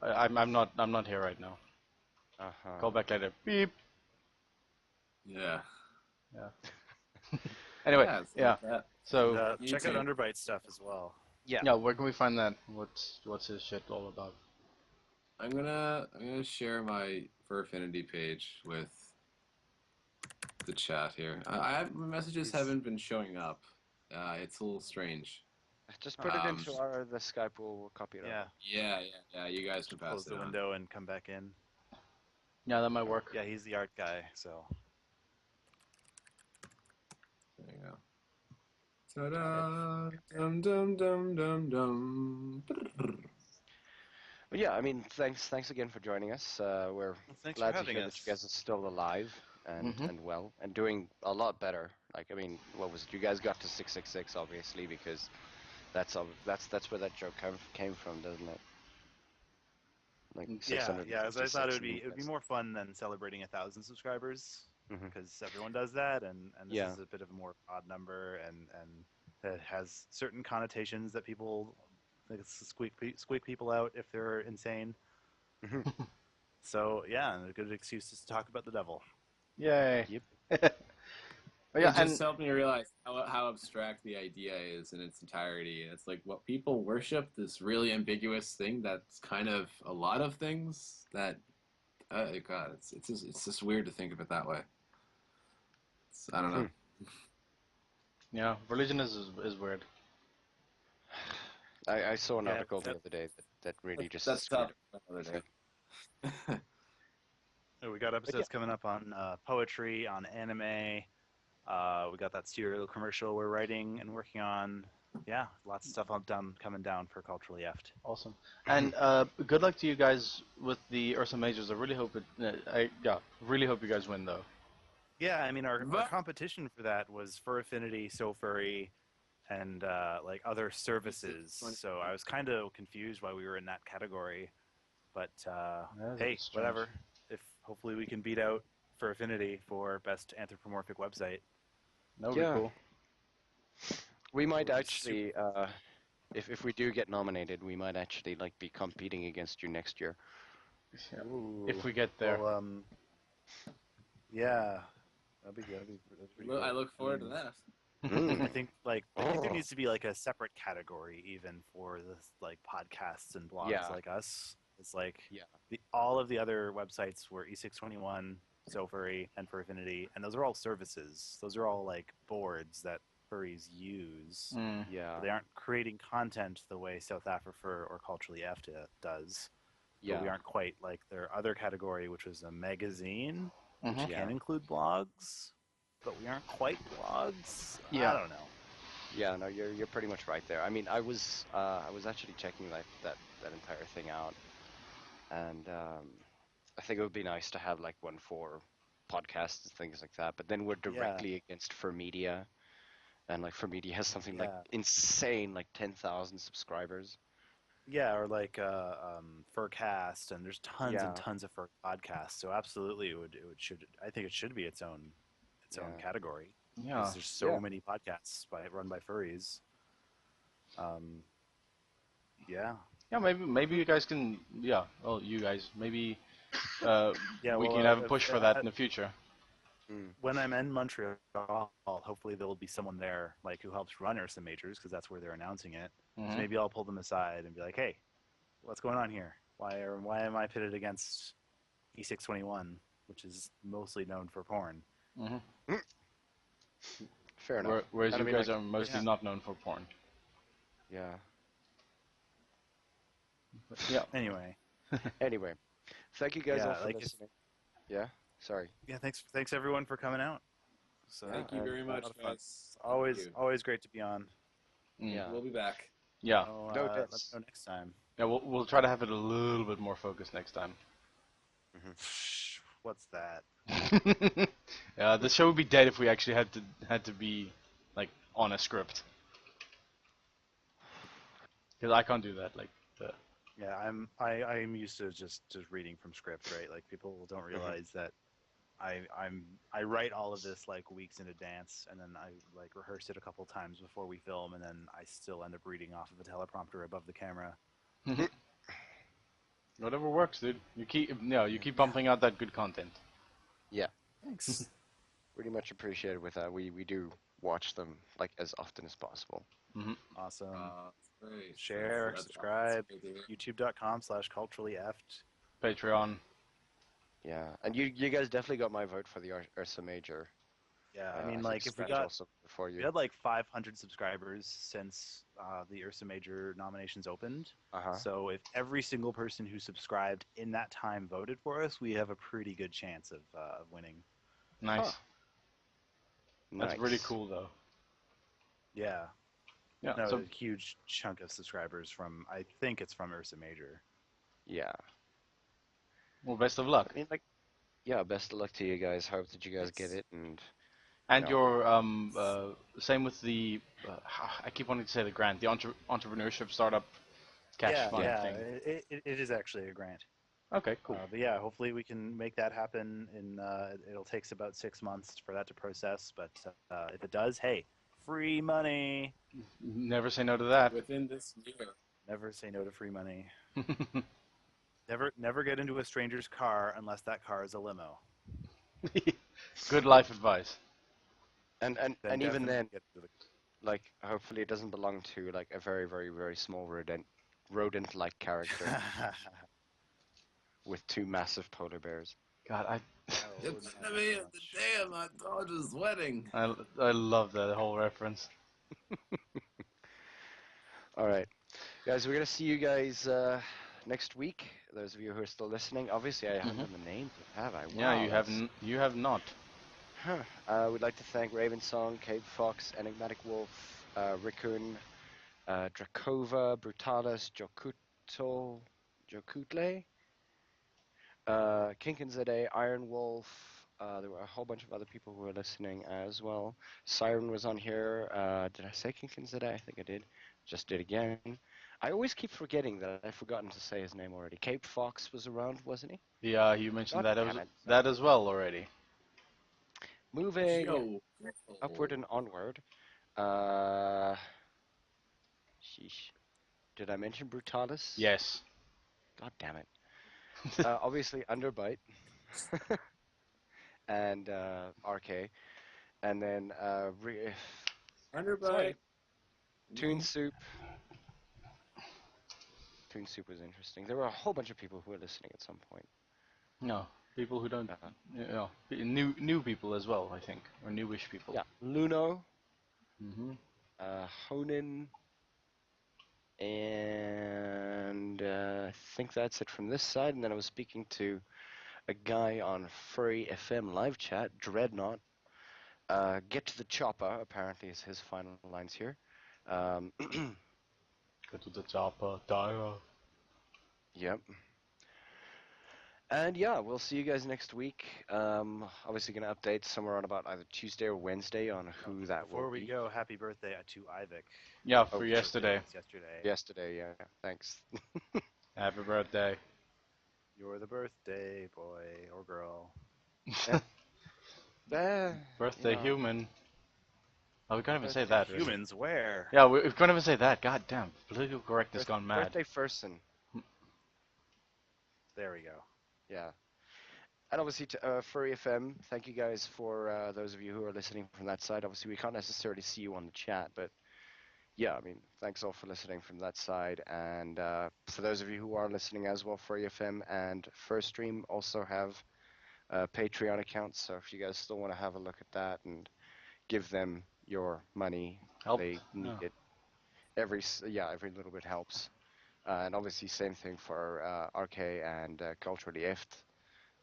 I'm not here right now. Call back later. Beep. Yeah. Anyway, yeah. Like so and, check out Underbite stuff as well. Yeah. Where can we find that? What's his shit all about? I'm gonna share my Furfinity page with the chat here. My messages haven't been showing up. It's a little strange. Just put it into the Skype. We'll copy it over. Yeah. You guys can pass Close the window and come back in. Yeah, that might work. Yeah, he's the art guy, so. There you go. Ta-da! Dum. But yeah, I mean, thanks again for joining us. We're glad to hear that you guys are still alive and well and doing a lot better. Like, I mean, what was it? You guys got to 666, obviously, because that's where that joke came from, doesn't it? Like yeah. As I thought it'd be more fun than celebrating 1,000 subscribers, because everyone does that, and this is a bit of a more odd number, and it has certain connotations that people squeak people out if they're insane. So yeah, and a good excuse to talk about the devil. Yay! Yep. It just helped me realize how abstract the idea is in its entirety. It's like what people worship, this really ambiguous thing that's kind of a lot of things that, God, it's just weird to think of it that way. I don't know. Yeah, religion is weird. I saw an article the other day that really just screwed it. We got episodes coming up on poetry, on anime. We got that serial commercial we're writing and working on. Yeah, lots of stuff coming down for Culturally Effed. Awesome. And good luck to you guys with the Ursa Majors. I really hope really hope you guys win though. Yeah, I mean, our But competition for that was Fur Affinity, So Furry, and like other services. So I was kind of confused why we were in that category. But That's a hey, bit strange. whatever. If hopefully we can beat out Fur Affinity for best anthropomorphic website. That would be Yeah, cool. we might Would be super actually, if we do get nominated, we might actually like be competing against you next year. Yeah. Ooh. If we get there. Well, yeah, that's pretty cool. I look forward to mean, that. I Mm. think I think there Oh, needs to be like a separate category even for this like podcasts and blogs yeah, like us. It's like yeah, all of the other websites were E621, SoFurry, and Fur Affinity, and those are all services. Those are all like boards that furries use. Mm. yeah, They aren't creating content the way south-afrifur or Culturally F does. But we yeah, aren't quite like their other category, which was a magazine, which Mhm. yeah, can include blogs, but we aren't quite blogs. I Yeah. don't know. yeah. No, you're pretty much right there. I mean, I was actually checking that entire thing out, and I think it would be nice to have like one for podcasts and things like that. But then we're Yeah, directly against Fur Media, and like Fur Media has something like yeah, insane, like 10,000 subscribers. yeah, or like Furcast, and there's tons and Yeah, tons of Fur podcasts. So absolutely, it should. I think it should be its own yeah, category Yeah. because there's so yeah. many podcasts run by furries. Um, yeah, Yeah. Maybe you guys can. Yeah. Well, you guys. Maybe uh, yeah. we Well, can have a push for that in the future. Mm. when I'm in Montreal, hopefully there will be someone there like who helps run Ursa Majors because that's where they're announcing it. So Mhm. maybe I'll pull them aside and be like, "Hey, what's going on here? Why am I pitted against E621, which is mostly known for porn?" Mhm. Mm. Fair enough. Whereas And I you mean, guys like, are mostly Yeah. not known for porn. yeah. But yeah. Anyway, Anyway, thank you guys all yeah, for like if listening. Yeah, sorry. yeah, thanks everyone for coming out. So Yeah, Thank you and very a much, lot of fun. guys. It's Thank you. always great to be on. Mm. yeah, We'll be back. Yeah. no Let me diss. know next time. Yeah. We'll try to have it a little bit more focused next time. Hmm. What's that? Yeah. The show would be dead if we actually had to be like on a script. Because I can't do that. Like. Yeah, I'm used to just reading from script, right? Like people don't Hmm. realize that I write all of this like weeks in advance, and then I like rehearse it a couple times before we film, and then I still end up reading off of a teleprompter above the camera. Whatever works, dude. You keep Yeah, pumping out that good content. Yeah, thanks. pretty much appreciated with that. We do watch them like as often as possible. Hmm. Awesome. That's great. Share, That's subscribe. great to hear. YouTube.com/culturally effed. Patreon. Yeah, and you guys definitely got my vote for the Ursa Major. Yeah, I I mean, think like if Scratch also before we you. had like 500 subscribers since the Ursa Major nominations opened. Uh-huh. So if every single person who subscribed in that time voted for us, we have a pretty good chance of winning. Huh. Nice. That's really Nice. cool, though. Yeah. Yeah. No, So, a huge chunk of subscribers from I think it's from Ursa Major. Yeah. well, best of luck. I mean, like, yeah. Best of luck to you guys. Hope that you guys get Thanks. it, and you And know, your same with the I keep wanting to say the grant, the entrepreneurship startup cash Yeah, fund yeah. yeah, thing. it is actually a grant. Okay, cool. But yeah, hopefully we can make that happen. It'll take about 6 months for that to process, but if it does, hey, free money. Never say no to that. Within this year. Never say no to free money. Never get into a stranger's car unless that car is a limo. Good life advice. Then And even definitely then, get to the. like, hopefully it doesn't belong to like a very very very small rodent-like character with two massive polar bears. God, Oh, It's not gonna that be the much. day of my daughter's wedding. I love that whole reference. All right, guys, we're gonna see you guys next week. Those of you who are still listening, obviously I haven't Mhm. done the names, yet, have I? Yeah, Wow, that's. you have not. Huh. We'd like to thank Raven Song, Cave Fox, Enigmatic Wolf, Rikun, Drakova, Brutalis, Jokutle, Kinkinzade, Iron Wolf, There were a whole bunch of other people who were listening as well. Siren was on here. Did I say Kinkins today? I think I did. Just did again. I always keep forgetting that I've forgotten to say his name already. Cape Fox was around, wasn't he? Yeah, you mentioned God that damn it. that as well already. Moving Yo. upward and onward. Uh, sheesh. Did I mention Brutalis? Yes. God damn it. Obviously, Underbite and Arrkay. And then, sorry, Underbite. Toon Soup. Toon Soup was interesting. There were a whole bunch of people who were listening at some point. No, people who don't, Uh, new people as well, I think, or newish people. yeah, Luno, Hmm. Honin, and I think that's it from this side. And then I was speaking to a guy on Furry FM live chat, Dreadnought. Get to the chopper, apparently, is his final lines here. Um, Go to the chopper, Tyra. yep. And yeah, we'll see you guys next week. Obviously, going to update somewhere on about either Tuesday or Wednesday on who that Before will we be. go, happy birthday to Ivik. Yeah, Oh, for shit. yesterday. It was yesterday. Yesterday, yeah. Thanks. Happy birthday. You're the birthday boy or girl. Birthday You know, human. Oh, we can't even say birthday that, really. Humans, where? Yeah, we can't even say that. God damn, political correctness gone mad. birthday person. There we go. Yeah. And obviously, to Furry FM, thank you guys for those of you who are listening from that side. Obviously, we can't necessarily see you on the chat, but yeah, I mean, thanks all for listening from that side. And for those of you who are listening as well, Furry FM and First Stream also have Patreon accounts. So if you guys still want to have a look at that and give them your money, Help. they need Yeah. it. Every little bit helps. And obviously, same thing for Arrkay and Culturally Ift.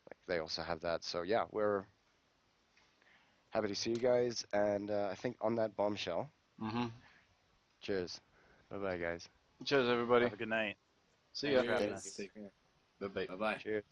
Like they also have that. So yeah, we're happy to see you guys. And I think on that bombshell, Mhm. cheers. Bye bye, guys. Cheers, everybody. Have a good night. See Thanks ya. for having Cheers. us. Take care. Bye bye. Bye bye. Cheers.